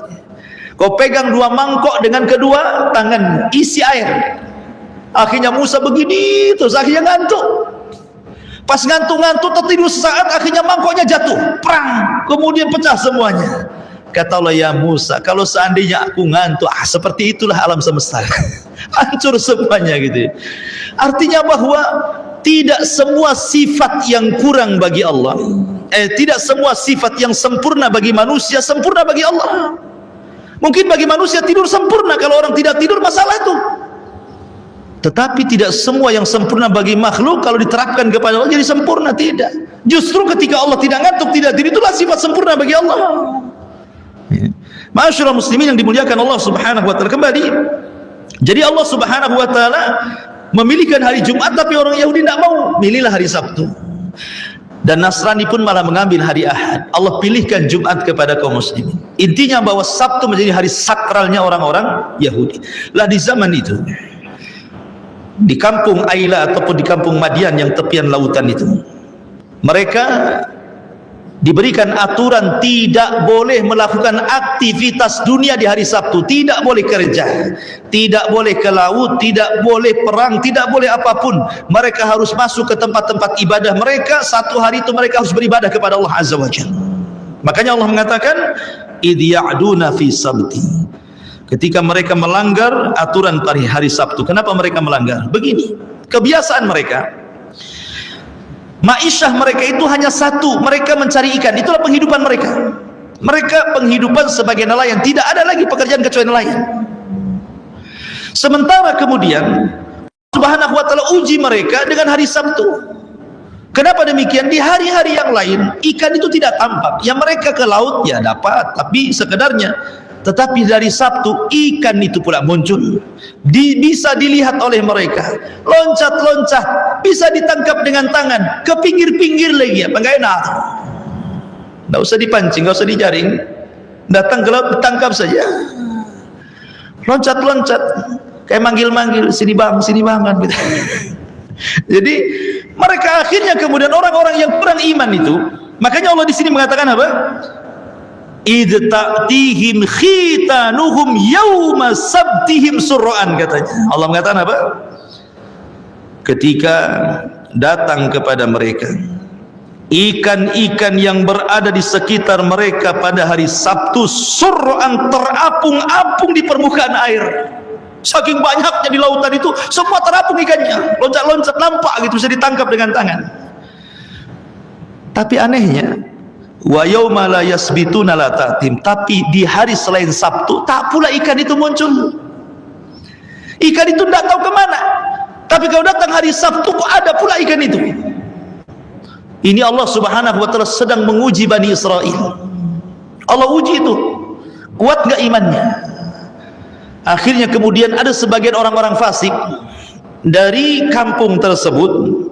kau pegang 2 mangkok dengan kedua tangan, isi air. Akhirnya Musa begini terus, akhirnya ngantuk. Pas ngantuk-ngantuk tertidur sesaat, akhirnya mangkoknya jatuh, perang, kemudian pecah semuanya. Kata Allah, ya Musa, kalau seandainya aku ngantuk, seperti itulah alam semesta. Hancur semuanya gitu. Artinya bahwa tidak semua sifat yang kurang bagi Allah, tidak semua sifat yang sempurna bagi manusia sempurna bagi Allah. Mungkin bagi manusia tidur sempurna, kalau orang tidak tidur masalah itu. Tetapi tidak semua yang sempurna bagi makhluk kalau diterapkan kepada Allah jadi sempurna, tidak. Justru ketika Allah tidak ngantuk, tidak tidur, itulah sifat sempurna bagi Allah. Ma'asyiral muslimin yang dimuliakan Allah Subhanahu wa taala, kembali. Jadi Allah Subhanahu wa taala memilihkan hari Jumat, tapi orang Yahudi tidak mau, milihlah hari Sabtu. Dan Nasrani pun malah mengambil hari Ahad. Allah pilihkan Jumat kepada kaum muslimin. Intinya bahwa Sabtu menjadi hari sakralnya orang-orang Yahudi. Lah di zaman itu, di kampung Aila ataupun di kampung Madian yang tepian lautan itu, mereka diberikan aturan tidak boleh melakukan aktivitas dunia di hari Sabtu, tidak boleh kerja, tidak boleh ke laut, tidak boleh perang, tidak boleh apapun. Mereka harus masuk ke tempat-tempat ibadah mereka. 1 hari itu mereka harus beribadah kepada Allah Azza wa Jalla. Makanya Allah mengatakan, idh ya'duna fi sabti, ketika mereka melanggar aturan pada hari Sabtu. Kenapa mereka melanggar? Begini, kebiasaan mereka, ma'isyah mereka itu hanya satu, mereka mencari ikan, itulah penghidupan mereka. Mereka penghidupan sebagai nelayan, tidak ada lagi pekerjaan kecuali nelayan. Sementara kemudian Subhanahu wa ta'ala uji mereka dengan hari Sabtu. Kenapa demikian? Di hari-hari yang lain ikan itu tidak tampak, yang mereka ke laut ya dapat, tapi sekedarnya. Tetapi dari Sabtu ikan itu pula muncul, bisa dilihat oleh mereka, loncat-loncat, bisa ditangkap dengan tangan, ke pinggir-pinggir lagi, apa enggak enak? Enggak usah dipancing, enggak usah dijaring, datang ke laut ditangkap saja, loncat-loncat, kayak manggil-manggil, sini bang kan gitu. Jadi mereka akhirnya kemudian orang-orang yang kurang iman itu, makanya Allah di sini mengatakan apa? Idh ta'tihim khitanuhum yawma sabtihim surra'an, katanya. Allah mengatakan apa? Ketika datang kepada mereka ikan-ikan yang berada di sekitar mereka pada hari Sabtu, surra'an, terapung-apung di permukaan air. Saking banyaknya di lautan itu, semua terapung ikannya, loncat-loncat, nampak gitu, bisa ditangkap dengan tangan. Tapi anehnya, wa yauma la yasbituna la ta'tim, tapi di hari selain Sabtu tak pula ikan itu muncul. Ikan itu tidak tahu kemana. Tapi kalau datang hari Sabtu kok ada pula ikan itu. Ini Allah Subhanahu wa ta'ala sedang menguji Bani Israel. Allah uji itu, kuat nggak imannya. Akhirnya kemudian ada sebagian orang-orang fasik dari kampung tersebut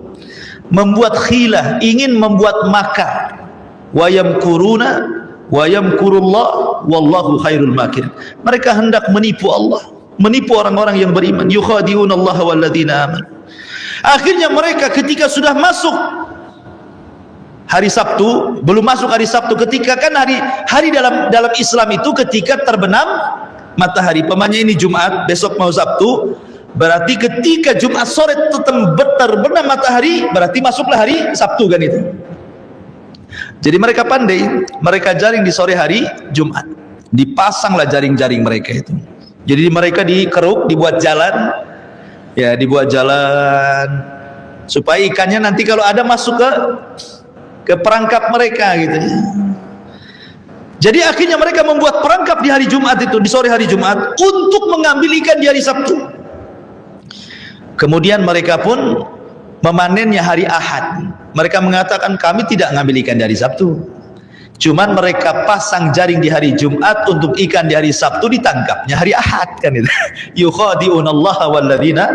membuat khilah, ingin membuat makar. Wa yamkuruna wa yamkurullah wallahu khairul makirin. Mereka hendak menipu Allah, menipu orang-orang yang beriman. Yukhadi'unallaha walladzina amanu. Akhirnya mereka ketika sudah masuk hari Sabtu, belum masuk hari Sabtu, ketika kan hari dalam Islam itu ketika terbenam matahari. Pamannya ini Jumat, besok mau Sabtu, berarti ketika Jumat sore terbenam matahari, berarti masuklah hari Sabtu kan itu. Jadi mereka pandai, mereka jaring di sore hari Jumat, dipasanglah jaring-jaring mereka itu. Jadi mereka dikeruk, dibuat jalan, ya dibuat jalan supaya ikannya nanti kalau ada masuk ke perangkap mereka gitu. Jadi akhirnya mereka membuat perangkap di hari Jumat itu, di sore hari Jumat, untuk mengambil ikan di hari Sabtu. Kemudian mereka pun memanennya hari Ahad. Mereka mengatakan kami tidak ngambil ikan di hari Sabtu, cuman mereka pasang jaring di hari Jumat untuk ikan di hari Sabtu ditangkapnya hari Ahad, kan itu. Yukhadi'unallaha walladzina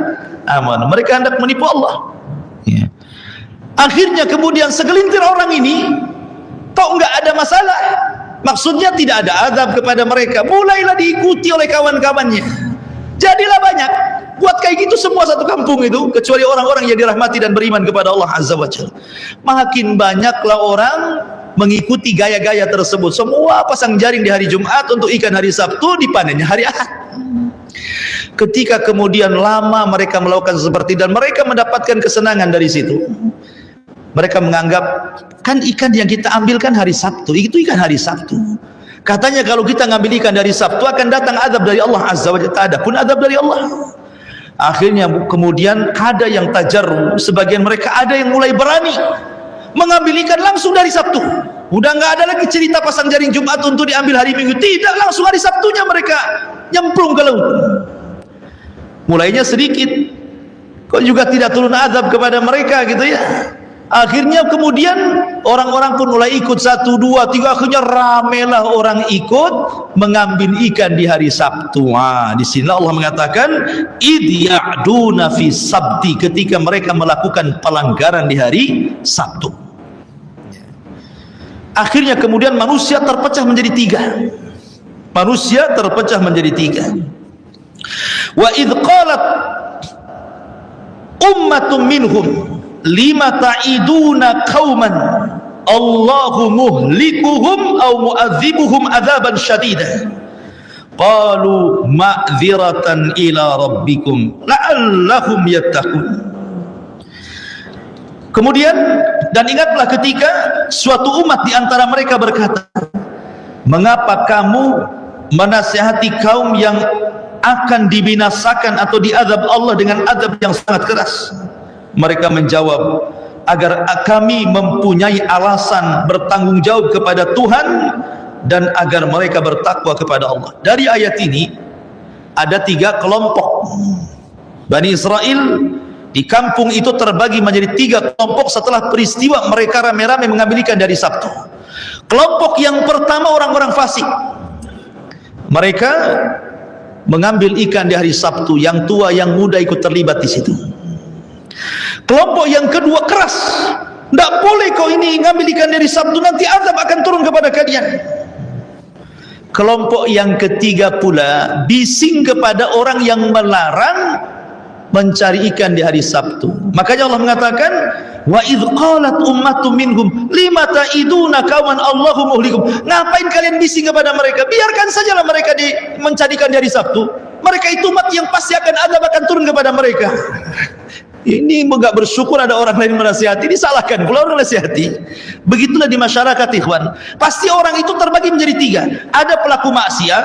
amanu. Mereka hendak menipu Allah. Ya. Akhirnya kemudian segelintir orang ini kok nggak ada masalah, maksudnya tidak ada azab kepada mereka, mulailah diikuti oleh kawan-kawannya, jadilah banyak. Buat kayak gitu semua satu kampung itu, kecuali orang-orang yang dirahmati dan beriman kepada Allah Azza wa Jalla. Makin banyaklah orang mengikuti gaya-gaya tersebut. Semua pasang jaring di hari Jumat untuk ikan hari Sabtu, dipanennya hari Ahad. Ketika kemudian lama mereka melakukan seperti dan mereka mendapatkan kesenangan dari situ, mereka menganggap kan ikan yang kita ambil kan hari Sabtu, itu ikan hari Sabtu. Katanya kalau kita ngambil ikan dari Sabtu akan datang azab dari Allah Azza wa Jalla. Tak ada pun azab dari Allah. Akhirnya kemudian ada yang tajarru, sebagian mereka ada yang mulai berani mengambil ikan langsung dari Sabtu. Udah nggak ada lagi cerita pasang jaring Jumat untuk diambil hari Minggu, tidak, langsung hari Sabtunya mereka nyemplung ke laut. Mulainya sedikit, kok juga tidak turun azab kepada mereka gitu ya. Akhirnya kemudian orang-orang pun mulai ikut, 1, 2, 3, akhirnya ramelah orang ikut mengambil ikan di hari Sabtu. Di sini Allah mengatakan id ya'duna fi sabti, ketika mereka melakukan pelanggaran di hari Sabtu. Akhirnya kemudian manusia terpecah menjadi 3. Manusia terpecah menjadi 3. Wa id qalat ummatun minhum lima ta'iduna qauman Allahu muhlikuhum aw mu'adzibuhum adzaban syadida qalu ma'dziratan ila rabbikum la'allahum yattaqun. Kemudian, dan ingatlah ketika suatu umat di antara mereka berkata, mengapa kamu menasihati kaum yang akan dibinasakan atau diazab Allah dengan azab yang sangat keras? Mereka menjawab, agar kami mempunyai alasan bertanggung jawab kepada Tuhan dan agar mereka bertakwa kepada Allah. Dari ayat ini ada 3 kelompok Bani Israel di kampung itu terbagi menjadi 3 kelompok setelah peristiwa mereka rame-rame mengambil ikan dari Sabtu. Kelompok yang pertama orang-orang fasik, mereka mengambil ikan di hari Sabtu, yang tua yang muda ikut terlibat di situ. Kelompok yang kedua keras, tidak boleh kau ini ngambil ikan dari Sabtu, nanti azab akan turun kepada kalian. Kelompok yang ketiga pula bising kepada orang yang melarang mencari ikan di hari Sabtu. Makanya Allah mengatakan wa idh qalat ummatun minhum lima ta'iduna qauman Allahu muhlikum. Ngapain kalian bising kepada mereka? Biarkan sajalah mereka mencari ikan di hari Sabtu. Mereka itu umat yang pasti azab akan turun kepada mereka. Ini enggak bersyukur ada orang lain menasihati, disalahkan pula orang nasihati. Begitulah di masyarakat, ikhwan. Pasti orang itu terbagi menjadi 3. Ada pelaku maksiat,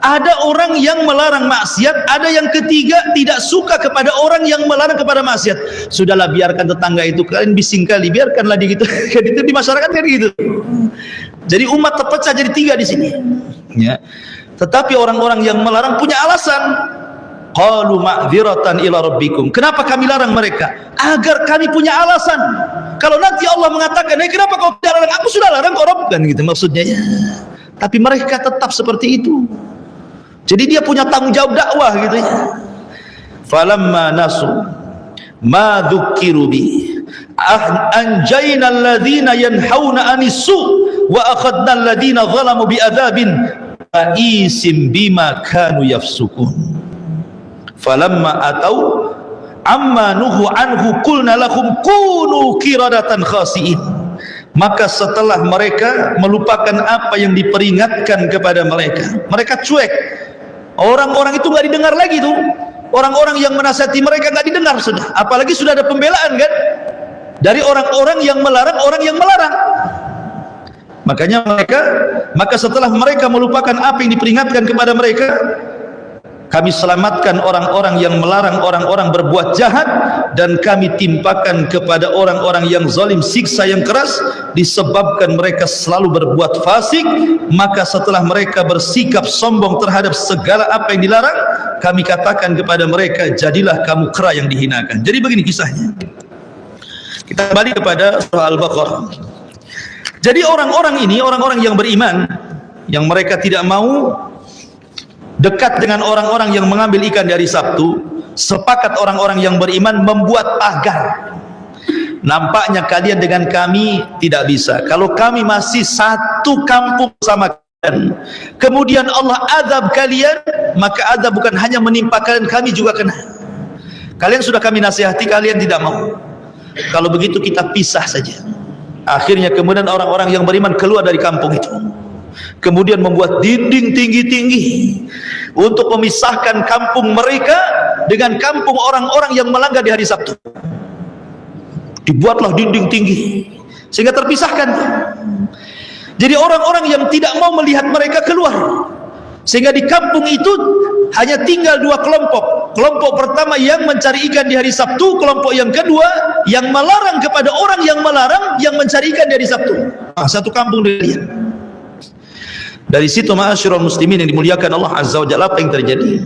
ada orang yang melarang maksiat, ada yang ketiga tidak suka kepada orang yang melarang kepada maksiat. Sudahlah, biarkan tetangga itu, kalian bising kali, biarkanlah gitu. Itu di masyarakat kan gitu. Jadi umat terpecah jadi 3 di sini. Ya. Tetapi orang-orang yang melarang punya alasan. Qalu ma'dziratan ila rabbikum. Kenapa kami larang mereka? Agar kami punya alasan. Kalau nanti Allah mengatakan, kenapa kau tidak larang? Aku sudah larang kau Rabb, kan gitu maksudnya ya. Tapi mereka tetap seperti itu. Jadi dia punya tanggung jawab dakwah gitu ya. Falamma nasu ma dzukiru bi anjayna alladhina yanhauna anis-su wa akhadna alladhina zalamu bi adzabin ba'isim bima kanu yafsukun. Falamma atau amma nuhu anhu qulna lahum kunu qiradatan khasi'in. Maka setelah mereka melupakan apa yang diperingatkan kepada mereka, mereka cuek. Orang-orang itu nggak didengar lagi tuh. Orang-orang yang menasihati mereka nggak didengar sudah. Apalagi sudah ada pembelaan kan dari orang-orang yang melarang orang yang melarang. Maka setelah mereka melupakan apa yang diperingatkan kepada mereka, kami selamatkan orang-orang yang melarang orang-orang berbuat jahat, dan kami timpakan kepada orang-orang yang zalim siksa yang keras disebabkan mereka selalu berbuat fasik. Maka setelah mereka bersikap sombong terhadap segala apa yang dilarang, kami katakan kepada mereka, jadilah kamu kera yang dihinakan. Jadi begini kisahnya. Kita kembali kepada surah Al-Baqarah. Jadi orang-orang ini, orang-orang yang beriman, yang mereka tidak mau dekat dengan orang-orang yang mengambil ikan di hari Sabtu, sepakat orang-orang yang beriman membuat pagar. Nampaknya kalian dengan kami tidak bisa. Kalau kami masih satu kampung sama kalian, kemudian Allah azab kalian, maka azab bukan hanya menimpa kalian, kami juga kena. Kalian sudah kami nasihati, kalian tidak mau. Kalau begitu kita pisah saja. Akhirnya kemudian orang-orang yang beriman keluar dari kampung itu, kemudian membuat dinding tinggi-tinggi untuk memisahkan kampung mereka dengan kampung orang-orang yang melanggar di hari Sabtu. Dibuatlah dinding tinggi sehingga terpisahkan. Jadi orang-orang yang tidak mau melihat mereka keluar, sehingga di kampung itu hanya tinggal dua kelompok. Kelompok pertama yang mencari ikan di hari Sabtu, kelompok yang kedua yang melarang kepada orang yang melarang yang mencari ikan di hari Sabtu. Satu kampung dilihat. Dari situ ma'asyiral muslimin yang dimuliakan Allah Azza wa Jalla, apa yang terjadi?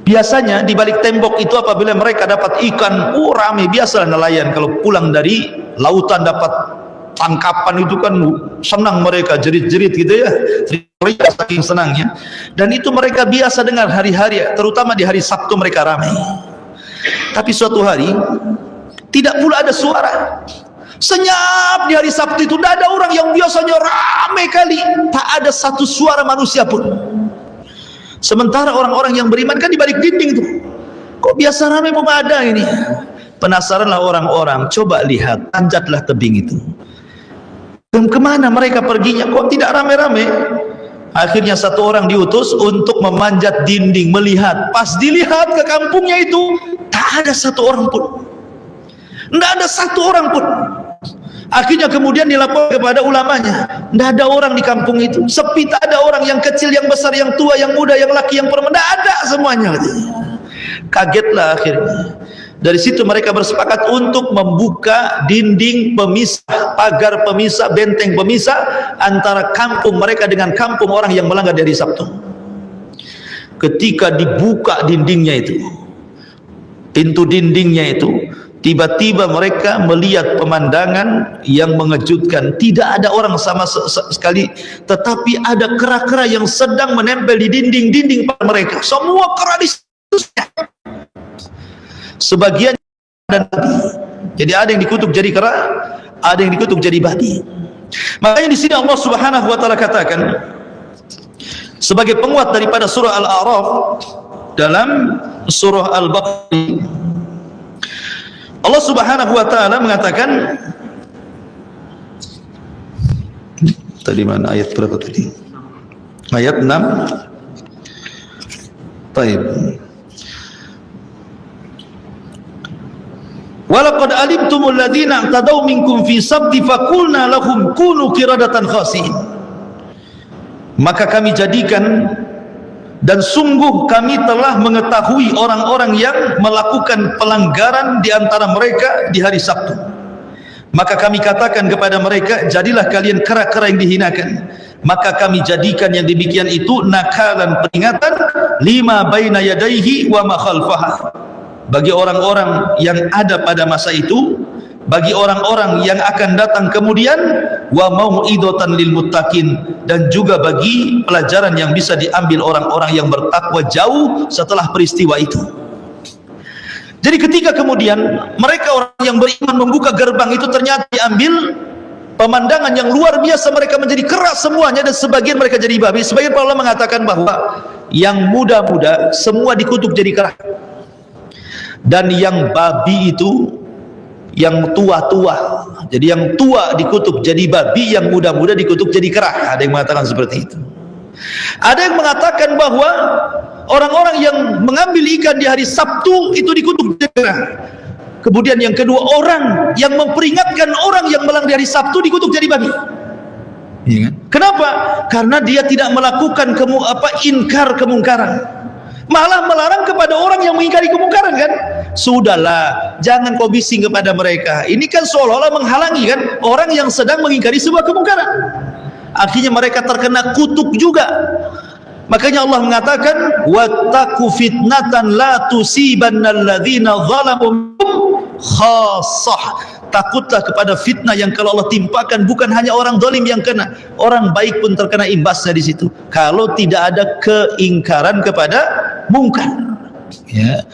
Biasanya di balik tembok itu apabila mereka dapat ikan, ramai, biasalah nelayan kalau pulang dari lautan dapat tangkapan itu kan senang mereka, jerit-jerit gitu ya, teriak saking senangnya. Dan itu mereka biasa dengar hari-hari, terutama di hari Sabtu mereka ramai. Tapi suatu hari tidak pula ada suara. Senyap di hari Sabtu itu tidak ada orang yang biasanya ramai kali, tak ada satu suara manusia pun. Sementara orang-orang yang beriman kan di balik dinding itu, kok biasa ramai kok nggak ada ini. Penasaranlah orang-orang, coba lihat, tanjatlah tebing itu. Kemana mereka perginya? Kok tidak ramai-ramai? Akhirnya satu orang diutus untuk memanjat dinding, melihat. Pas dilihat ke kampungnya itu, tak ada satu orang pun. Tidak ada satu orang pun. Akhirnya kemudian dilaporkan kepada ulamanya, tidak ada orang di kampung itu, sepi, tak ada orang, yang kecil, yang besar, yang tua, yang muda, yang laki, yang perempuan, tidak ada semuanya. Kagetlah akhirnya. Dari situ mereka bersepakat untuk membuka dinding pemisah, pagar pemisah, benteng pemisah antara kampung mereka dengan kampung orang yang melanggar dari Sabtu. Ketika dibuka dindingnya itu, pintu dindingnya itu, tiba-tiba mereka melihat pemandangan yang mengejutkan. Tidak ada orang sama sekali, tetapi ada kera-kera yang sedang menempel di dinding-dinding mereka. Semua kera di situ. Sebagian dan babi. Jadi ada yang dikutuk jadi kera, ada yang dikutuk jadi babi. Makanya di sini Allah Subhanahu wa taala katakan sebagai penguat daripada surah Al-A'raf dalam surah Al-Baqarah, Allah Subhanahu wa taala mengatakan, tadi mana ayat berapa tadi? Ayat 6. Baik. Walaqad alimtumul ladzina i'tadaw minkum fi sabti faqulna lahum kunu qiradatan khasiin. Maka kami jadikan, dan sungguh kami telah mengetahui orang-orang yang melakukan pelanggaran di antara mereka di hari Sabtu. Maka kami katakan kepada mereka, jadilah kalian kera-kera yang dihinakan. Maka kami jadikan yang demikian itu nakalan, peringatan, lima baina yadaihi wa ma khalfaha, bagi orang-orang yang ada pada masa itu, bagi orang-orang yang akan datang kemudian, wa mau'idatan lil muttaqin, dan juga bagi pelajaran yang bisa diambil orang-orang yang bertakwa jauh setelah peristiwa itu. Jadi ketika kemudian mereka orang yang beriman membuka gerbang itu, ternyata diambil pemandangan yang luar biasa, mereka menjadi keras semuanya, dan sebagian mereka jadi babi. Sebagian para ulama mengatakan bahwa yang muda-muda semua dikutuk jadi keras, dan yang babi itu yang tua-tua. Jadi yang tua dikutuk jadi babi, yang muda-muda dikutuk jadi kera. Ada yang mengatakan seperti itu. Ada yang mengatakan bahwa orang-orang yang mengambil ikan di hari Sabtu itu dikutuk jadi kera. Kemudian yang kedua, orang yang memperingatkan orang yang melanggar di hari Sabtu dikutuk jadi babi. Ya kan? Kenapa? Karena dia tidak melakukan inkar kemungkaran, malah melarang kepada orang yang mengingkari kemungkaran kan. Sudahlah, jangan kau bising kepada mereka. Ini kan seolah-olah menghalangi kan orang yang sedang mengingkari sebuah kemungkaran. Akhirnya mereka terkena kutuk juga. Makanya Allah mengatakan wattaqu fitnatan la tusibannal ladzina zalamu khassah. Takutlah kepada fitnah yang kalau Allah timpakan bukan hanya orang zalim yang kena, orang baik pun terkena imbasnya di situ. Kalau tidak ada keingkaran kepada mungkar. Ya.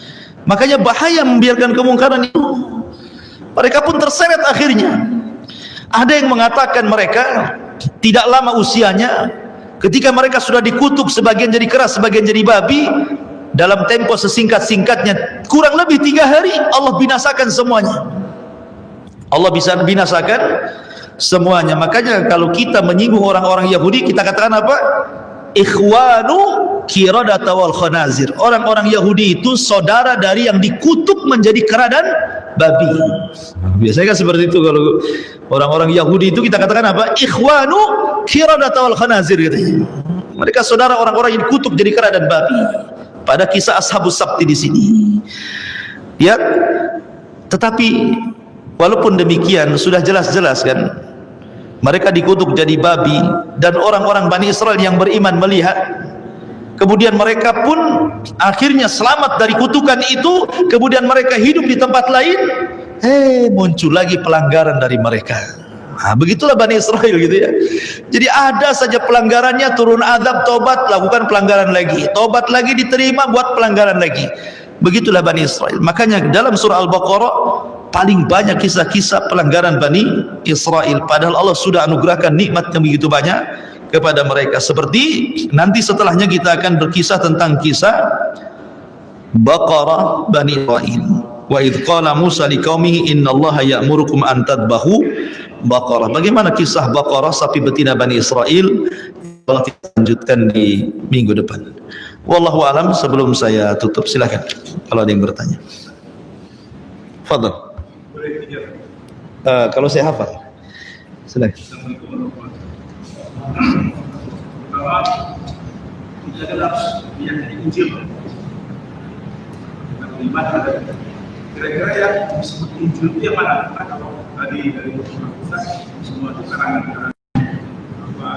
Makanya bahaya membiarkan kemungkaran itu. Mereka pun terseret akhirnya. Ada yang mengatakan mereka tidak lama usianya, ketika mereka sudah dikutuk, sebagian jadi keras, sebagian jadi babi, dalam tempo sesingkat-singkatnya kurang lebih 3 hari Allah binasakan semuanya. Allah bisa binasakan semuanya. Makanya kalau kita menyinggung orang-orang Yahudi, kita katakan apa? Ikhwanu qiradata wal khanazir. Orang-orang Yahudi itu saudara dari yang dikutuk menjadi kera dan babi. Biasanya kan seperti itu, kalau orang-orang Yahudi itu kita katakan apa? Ikhwanu qiradata wal khanazir katanya. Mereka saudara orang-orang yang dikutuk jadi kera dan babi. Pada kisah Ashabus Sabti di sini. Ya. Tetapi walaupun demikian sudah jelas-jelas kan mereka dikutuk jadi babi, dan orang-orang Bani Israel yang beriman melihat, kemudian mereka pun akhirnya selamat dari kutukan itu, kemudian mereka hidup di tempat lain, muncul lagi pelanggaran dari mereka. Nah, begitulah Bani Israel gitu ya. Jadi ada saja pelanggarannya, turun azab, tobat, lakukan pelanggaran lagi, tobat lagi, diterima, buat pelanggaran lagi. Begitulah Bani Israel. Makanya dalam surah Al-Baqarah paling banyak kisah-kisah pelanggaran Bani Israel, padahal Allah sudah anugerahkan nikmat yang begitu banyak kepada mereka. Seperti nanti setelahnya kita akan berkisah tentang kisah Baqarah Bani Israil. Wa idh qala Musa liqaumihi innallaha ya'murukum an tadbahu baqarah. Bagaimana kisah Baqarah, sapi betina Bani Israel? Allah kita lanjutkan di minggu depan. Wallahu alam. Sebelum saya tutup, silakan kalau ada yang bertanya. Fadhal. Kalau saya hafal. Silakan. Kira-kira yang disebut Injil itu yang mana? Kalau tadi dari Ustaz semua itu karangan apa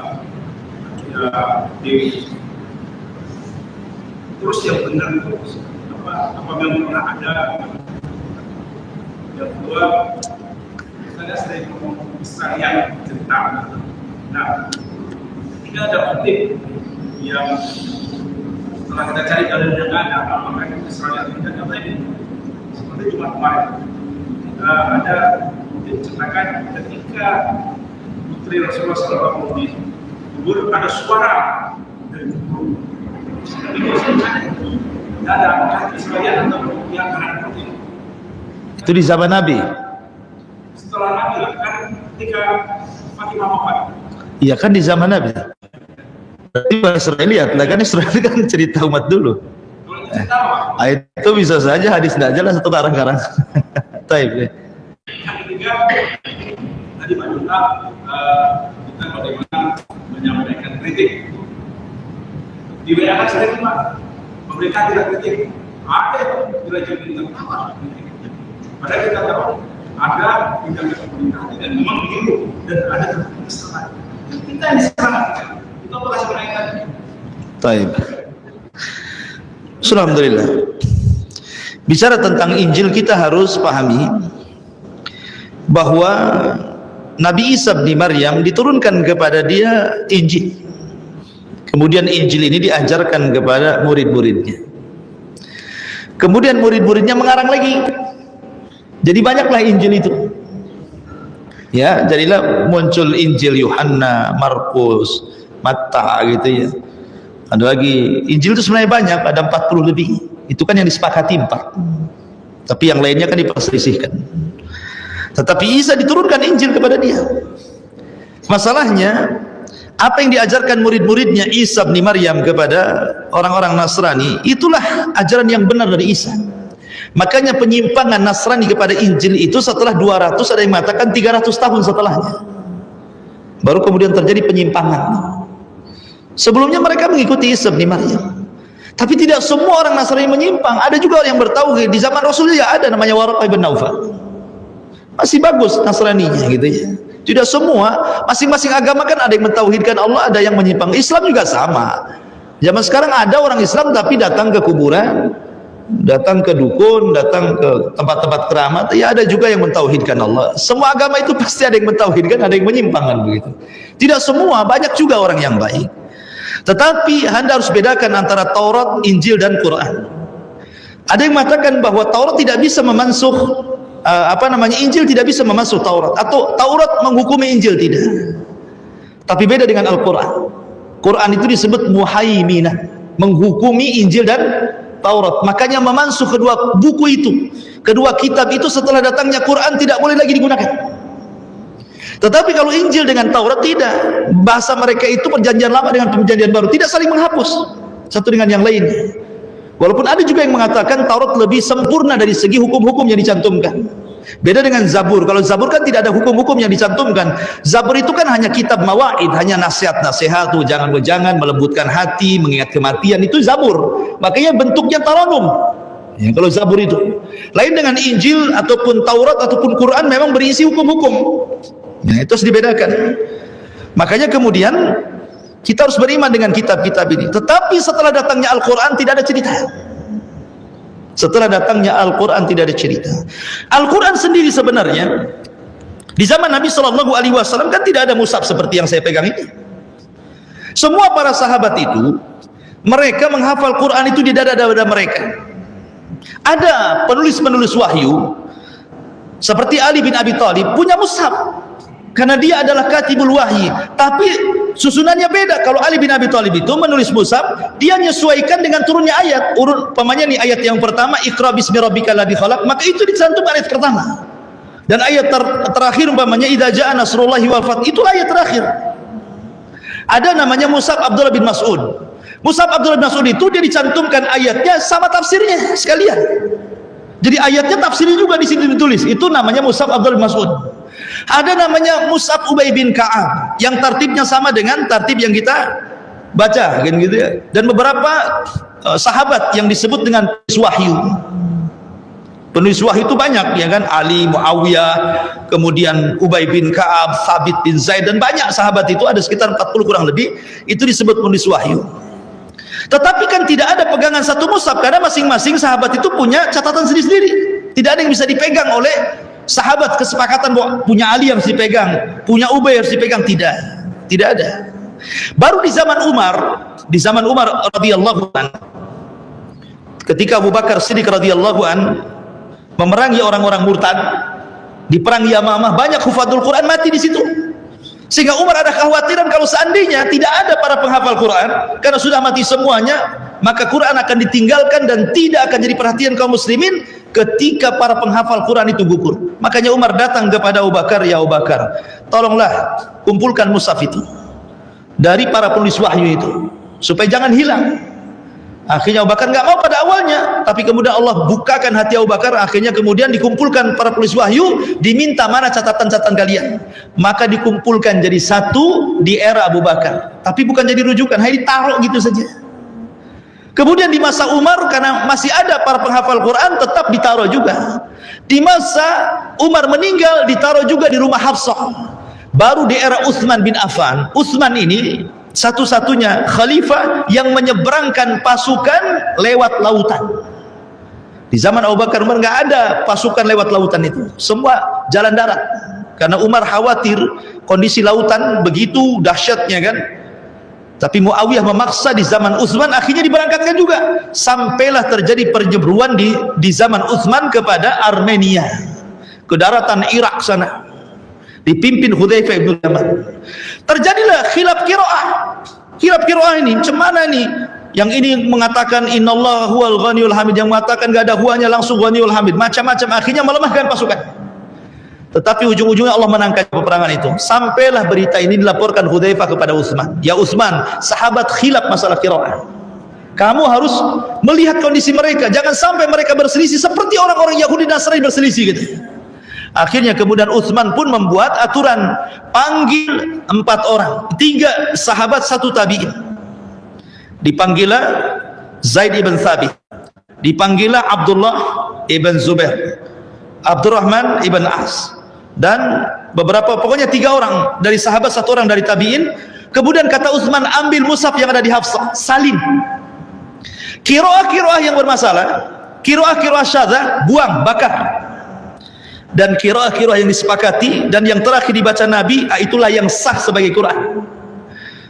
ya Dewi. Terus yang benar itu apa memang pernah ada? Yang kedua, saya sering ngomong Israel cerita. Nah, ini ada motif yang setelah kita cari dari yang ada, apakah itu Israel tidak ada ini? Seperti cuma kemarin ada diceritakan ketika putri Rasulullah SAW di kubur, ada suara dari kubur. Itu sebenarnya tidak ada kaki Israel atau yang kanan putih. Itu di zaman Nabi. Setelah Nabi lah kan, ketika Fatimah wafat. Iya kan di zaman Nabi. Berarti Israel lihat, lah kan Israel kan cerita umat dulu. Itu bisa saja hadis tidak jelas atau karang-karang. Taib. Yang ketiga, tadi Pak Duta, kita bagaimana menyampaikan kritik. Di WA kan sering Pak, pemerintah tidak kritik. Ada yang tidak jadi apa? Padahal kita tahu ada tindakan pemerintah tidak memang begitu, dan ada kesalahan. Kita yang disalahkan. Itu apa kasih penaikan? Taib. Alhamdulillah. Bicara tentang Injil, kita harus pahami bahwa Nabi Isa bin Maryam diturunkan kepada dia Injil. Kemudian Injil ini diajarkan kepada murid-muridnya. Kemudian murid-muridnya mengarang lagi. Jadi banyaklah Injil itu. Ya, jadilah muncul Injil Yohanna, Markus, Matta gitu ya. Ada lagi, Injil itu sebenarnya banyak, ada 40 lebih. Itu kan yang disepakati 4. Tapi yang lainnya kan diperselisihkan. Tetapi Isa diturunkan Injil kepada dia. Masalahnya, apa yang diajarkan murid-muridnya Isa bin Maryam kepada orang-orang Nasrani, itulah ajaran yang benar dari Isa. Makanya penyimpangan Nasrani kepada Injil itu setelah 200, ada yang mengatakan 300 tahun setelahnya. Baru kemudian terjadi penyimpangan. Sebelumnya mereka mengikuti Isa bin Maryam. Tapi tidak semua orang Nasrani menyimpang. Ada juga orang yang bertauhid. Di zaman Rasulullah ada namanya Waraqah bin Naufal. Masih bagus Nasraninya gitu ya. Tidak semua, masing-masing agama kan ada yang mentauhidkan Allah, ada yang menyimpang. Islam juga sama. Zaman sekarang ada orang Islam tapi datang ke kuburan, datang ke dukun, datang ke tempat-tempat keramat. Ya ada juga yang mentauhidkan Allah. Semua agama itu pasti ada yang mentauhidkan, ada yang menyimpang kan begitu. Tidak semua, banyak juga orang yang baik. Tetapi Anda harus bedakan antara Taurat, Injil dan Quran. Ada yang mengatakan bahwa Taurat tidak bisa memansuh Injil tidak bisa memansuh Taurat, atau Taurat menghukumi Injil, tidak. Tapi beda dengan Al-Quran. Quran itu disebut muhaiminah, menghukumi Injil dan Taurat. Makanya memansuh kedua buku itu, kedua kitab itu setelah datangnya Quran tidak boleh lagi digunakan. Tetapi kalau Injil dengan Taurat tidak. Bahasa mereka itu perjanjian lama dengan perjanjian baru, tidak saling menghapus satu dengan yang lain. Walaupun ada juga yang mengatakan Taurat lebih sempurna dari segi hukum-hukum yang dicantumkan. Beda dengan Zabur. Kalau Zabur kan tidak ada hukum-hukum yang dicantumkan. Zabur itu kan hanya kitab mawaid, hanya nasihat-nasihat, jangan-jangan, melembutkan hati, mengingat kematian, itu Zabur. Makanya bentuknya taranum. Ya, kalau Zabur itu. Lain dengan Injil ataupun Taurat ataupun Quran memang berisi hukum-hukum. Nah, itu harus dibedakan. Makanya kemudian kita harus beriman dengan kitab-kitab ini. Tetapi setelah datangnya Al-Quran tidak ada cerita. Setelah datangnya Al-Quran tidak ada cerita. Al-Quran sendiri sebenarnya di zaman Nabi SAW kan tidak ada mushaf seperti yang saya pegang ini. Semua para sahabat itu mereka menghafal Quran itu di dada-dada mereka. Ada penulis-penulis wahyu seperti Ali bin Abi Thalib punya mushaf karena dia adalah katibul wahyi, tapi susunannya beda. Kalau Ali bin Abi Thalib itu menulis mushaf, dia menyesuaikan dengan turunnya ayat. Urut pamannya nih, ayat yang pertama Iqra bismi rabbikal ladzi khalaq, maka itu dicantum ayat pertama. Dan ayat terakhir umpamanya idza jaa nasrullahi wal fath, itu ayat terakhir. Ada namanya mushaf Abdullah bin Mas'ud. Mushaf Abdullah bin Mas'ud itu dia dicantumkan ayatnya sama tafsirnya sekalian. Jadi ayatnya tafsirnya juga di sini ditulis. Itu namanya mushaf Abdullah bin Mas'ud. Ada namanya mushaf Ubay bin Ka'ab yang tartibnya sama dengan tartib yang kita baca kan gitu ya. Dan beberapa sahabat yang disebut dengan penulis wahyu. Penulis wahyu itu banyak ya kan, Ali, Muawiyah, kemudian Ubay bin Ka'ab, Thabit bin Zaid, dan banyak sahabat itu, ada sekitar 40 kurang lebih, itu disebut penulis wahyu. Tetapi kan tidak ada pegangan satu mushaf karena masing-masing sahabat itu punya catatan sendiri-sendiri. Tidak ada yang bisa dipegang oleh sahabat, kesepakatan bahwa punya Ali yang harus dipegang, punya Ubay harus dipegang, tidak ada. Baru di zaman Umar radhiyallahu anhu, ketika Abu Bakar Siddiq radhiyallahu anhu memerangi orang-orang murtad di perang Yamamah, banyak hufadzul Quran mati di situ. Sehingga Umar ada kekhawatiran kalau seandainya tidak ada para penghafal Quran karena sudah mati semuanya, maka Quran akan ditinggalkan dan tidak akan jadi perhatian kaum muslimin ketika para penghafal Quran itu gugur. Makanya Umar datang kepada Abu Bakar, ya Abu Bakar, tolonglah kumpulkan mushaf itu dari para penulis wahyu itu supaya jangan hilang. Akhirnya Abu Bakar nggak mau pada awalnya, tapi kemudian Allah bukakan hati Abu Bakar. Akhirnya kemudian dikumpulkan para penulis wahyu, diminta mana catatan-catatan kalian, maka dikumpulkan jadi satu di era Abu Bakar, tapi bukan jadi rujukan, hanya ditaruh gitu saja. Kemudian di masa Umar karena masih ada para penghafal Quran, tetap ditaruh juga. Di masa Umar meninggal, ditaruh juga di rumah Hafsah. Baru di era Utsman bin Affan, Utsman ini satu-satunya khalifah yang menyeberangkan pasukan lewat lautan. Di zaman Abu Bakar Umar nggak ada pasukan lewat lautan itu, semua jalan darat. Karena Umar khawatir kondisi lautan begitu dahsyatnya kan. Tapi Muawiyah memaksa di zaman Utsman, akhirnya diberangkatkan juga. Sampailah terjadi perjebruan di zaman Utsman kepada Armenia, ke daratan Irak sana, dipimpin Hudzaifah bin Yaman. Terjadilah khilaf qiraah. Khilaf qiraah ini cemana nih? Yang ini mengatakan innallaha huwal ghaniyul hamid, yang mengatakan enggak ada huanya, langsung ghaniyul hamid. Macam-macam, akhirnya melemahkan pasukan. Tetapi ujung-ujungnya Allah menangkan peperangan itu. Sampailah berita ini dilaporkan Hudzaifah kepada Utsman. Ya Utsman, sahabat khilaf masalah qiraah. Kamu harus melihat kondisi mereka, jangan sampai mereka berselisih seperti orang-orang Yahudi Nasrani berselisih gitu. Akhirnya kemudian Utsman pun membuat aturan, panggil 4 orang, 3 sahabat 1 tabi'in. Dipanggillah Zaid ibn Thabit, dipanggillah Abdullah ibn Zubair, Abdurrahman ibn As, dan beberapa, pokoknya 3 orang dari sahabat, 1 orang dari tabi'in. Kemudian kata Utsman, ambil mushaf yang ada di Hafsah, salin. Qiraah yang bermasalah, qiraah syadzah, buang, bakar. Dan qiraah yang disepakati dan yang terakhir dibaca Nabi, itulah yang sah sebagai Quran.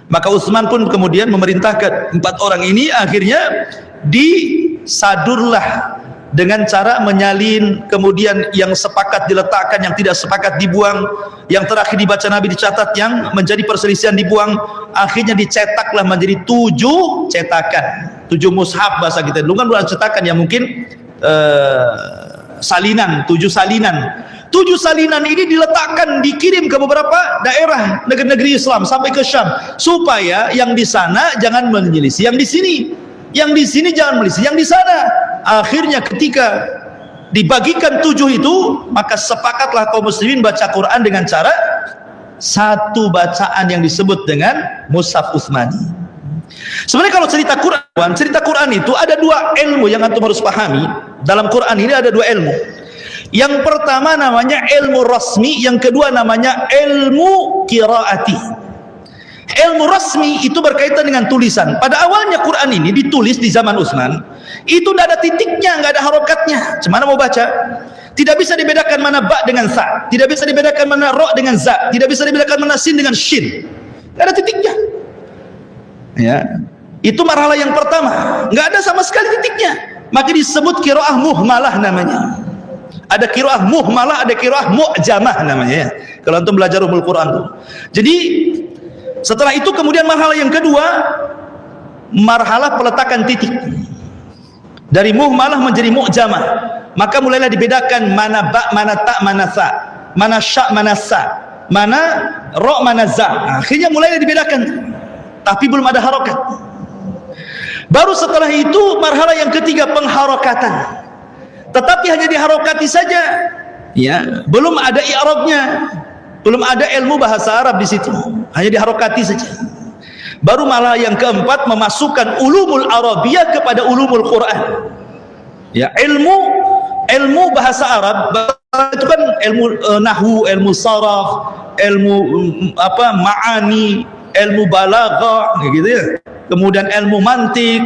Maka Utsman pun kemudian memerintahkan 4 orang ini, akhirnya disadurlah dengan cara menyalin, kemudian yang sepakat diletakkan, yang tidak sepakat dibuang, yang terakhir dibaca Nabi dicatat, yang menjadi perselisihan dibuang, akhirnya dicetaklah menjadi 7 cetakan, 7 mushaf bahasa kita dulu kan, bukan cetakan yang mungkin salinan, 7 salinan. 7 salinan ini diletakkan, dikirim ke beberapa daerah negeri-negeri Islam sampai ke Syam, supaya yang di sana jangan menyelisih yang di sini, yang di sini jangan menyelisih yang di sana. Akhirnya ketika dibagikan 7 itu, maka sepakatlah kaum muslimin baca Quran dengan cara satu bacaan yang disebut dengan mushaf Utsmani. Sebenarnya kalau cerita Quran itu ada 2 ilmu yang antum harus pahami. Dalam Quran ini ada 2 ilmu. Yang pertama namanya ilmu rasmi, yang kedua namanya ilmu qiraati. Ilmu rasmi itu berkaitan dengan tulisan. Pada awalnya Quran ini ditulis di zaman Utsman, itu tidak ada titiknya, nggak ada harokatnya. Cuma mau baca, tidak bisa dibedakan mana ba dengan sa, tidak bisa dibedakan mana ro dengan za, tidak bisa dibedakan mana sin dengan shin, nggak ada titiknya. Ya, itu marhalah yang pertama, nggak ada sama sekali titiknya. Maka disebut qiraah muhmalah namanya. Ada qiraah muhmalah, ada qiraah mu'jamah namanya. Kalau antum belajar ulumul Quran tuh. Jadi setelah itu kemudian marhalah yang kedua, marhalah peletakan titik. Dari muhmalah menjadi mu'jamah. Maka mulailah dibedakan mana ba, mana ta, mana sa, mana sya, mana sa, mana ro, mana za. Akhirnya mulailah dibedakan. Tapi belum ada harokat. Baru setelah itu marhalah yang ketiga, pengharokatan. Tetapi hanya diharokati saja, ya, belum ada i'rabnya, belum ada ilmu bahasa Arab di situ, hanya diharokati saja. Baru malah yang keempat, memasukkan ulumul Arabiyah kepada ulumul Quran. Ya, ilmu bahasa Arab itu kan ilmu nahwu, ilmu saraf, ilmu ma'ani, ilmu balaghah, gitu ya. Kemudian ilmu mantik,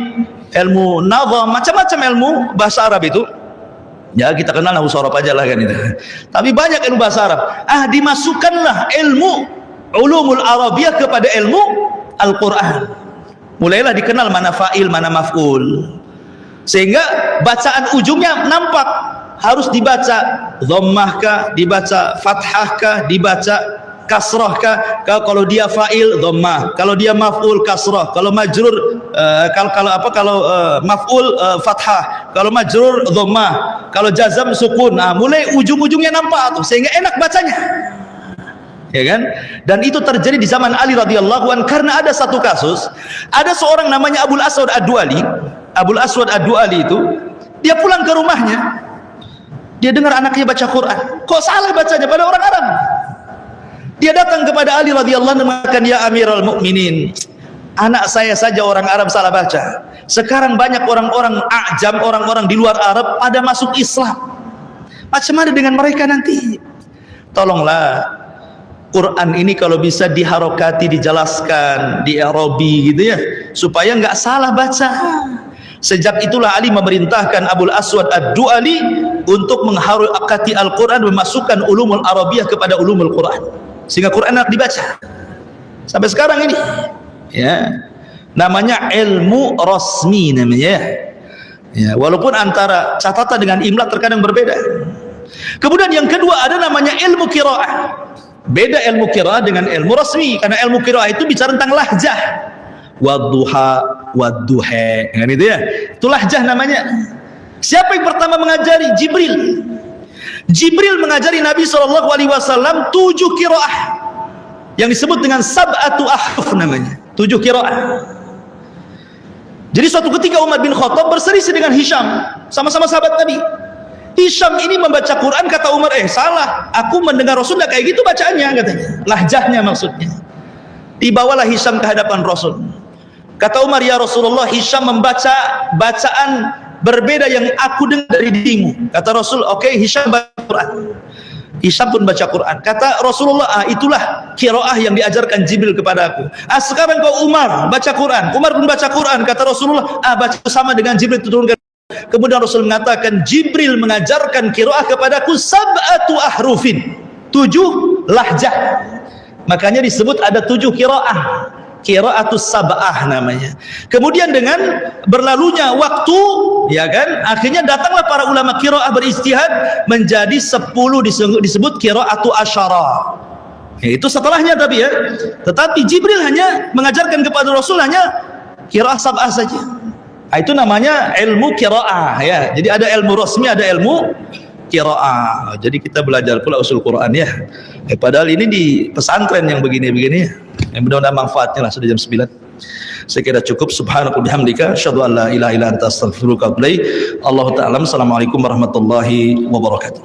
ilmu nazam, macam-macam ilmu bahasa Arab itu. Ya kita kenal nahwu saraf aja lah kan itu. Tapi banyak ilmu bahasa Arab. Dimasukkanlah ilmu ulumul Arabiyah kepada ilmu Al-Quran. Mulailah dikenal mana fa'il, mana maf'ul. Sehingga bacaan ujungnya nampak. Harus dibaca dhammahkah, dibaca fathahkah, dibaca kasrahkah. Kalau dia fa'il dhammah, kalau dia maf'ul kasrah, kalau majrur kalau maf'ul fathah, kalau majrur dhammah, kalau jazam sukun. Mulai ujung-ujungnya nampak tuh, sehingga enak bacanya. Ya kan? Dan itu terjadi di zaman Ali radhiyallahu anhu, karena ada satu kasus, ada seorang namanya Abul Aswad Ad-Du'ali. Abul Aswad Ad-Du'ali itu dia pulang ke rumahnya, dia dengar anaknya baca Quran, kok salah bacanya pada orang Arab. Dia datang kepada Ali radhiyallahu anhu mengatakan, ya Amirul Mukminin, anak saya saja orang Arab salah baca. Sekarang banyak orang-orang ajam, orang-orang di luar Arab pada masuk Islam. Macam mana dengan mereka nanti? Tolonglah Quran ini kalau bisa diharokati, dijelaskan, di-i'rabi gitu ya, supaya nggak salah baca. Sejak itulah Ali memerintahkan Abul Aswad Ad-Du'ali untuk mengharokati Al-Quran, memasukkan ulumul Arabiyah kepada ulumul Quran, sehingga Quran enak dibaca sampai sekarang ini. Ya, namanya ilmu rasmi namanya. Ya, walaupun antara catatan dengan imla terkadang berbeda. Kemudian yang kedua ada namanya ilmu qiraah. Beda ilmu qiraah dengan ilmu rasmi, karena ilmu qiraah itu bicara tentang lahjah. Wadduha, wadduha, kan itu ya. Itu lahjah namanya. Siapa yang pertama mengajari? Jibril. Jibril mengajari Nabi SAW 7 qiraah yang disebut dengan sab'atu ahruf namanya, 7 qiraah. Jadi suatu ketika Umar bin Khattab berselisih dengan Hisham, sama-sama sahabat Nabi. Hisham ini membaca Quran, kata Umar, salah, aku mendengar Rasul tidak kayak gitu bacaannya, katanya, lahjahnya maksudnya. Dibawalah Hisham ke hadapan Rasul. Kata Umar, ya Rasulullah, Hisham membaca bacaan berbeda yang aku dengar dari dirimu. Kata Rasul, oke, Hisham baca Quran. Hisham pun baca Quran. Kata Rasulullah, itulah qiraah yang diajarkan Jibril kepada aku. Sekarang kau Umar baca Quran. Umar pun baca Quran. Kata Rasulullah, baca sama dengan Jibril turunkan. Kemudian Rasul mengatakan, Jibril mengajarkan qiraah kepadaku sab'atu ahrufin, 7 lahjah. Makanya disebut ada 7 qiraah. Qiraatus sab'ah namanya. Kemudian dengan berlalunya waktu, ya kan, akhirnya datanglah para ulama qiraah beristihad menjadi 10 disebut qiraatu asyara. Itu setelahnya tapi ya. Tetapi Jibril hanya mengajarkan kepada Rasul hanya qiraah sab'ah saja. Itu namanya ilmu qiraah ya. Jadi ada ilmu rasmi, ada ilmu qiraah. Jadi kita belajar pula usul Quran ya. Padahal ini di pesantren yang begini-begini ya. Mudah-mudahan manfaatnya lah. Sudah jam 9. Saya kira cukup. Subhanallah bihamdika asyhadu an la ilaha illa anta astaghfiruka wa atubu ilaik. Allahu ta'ala. Assalamualaikum warahmatullahi wabarakatuh.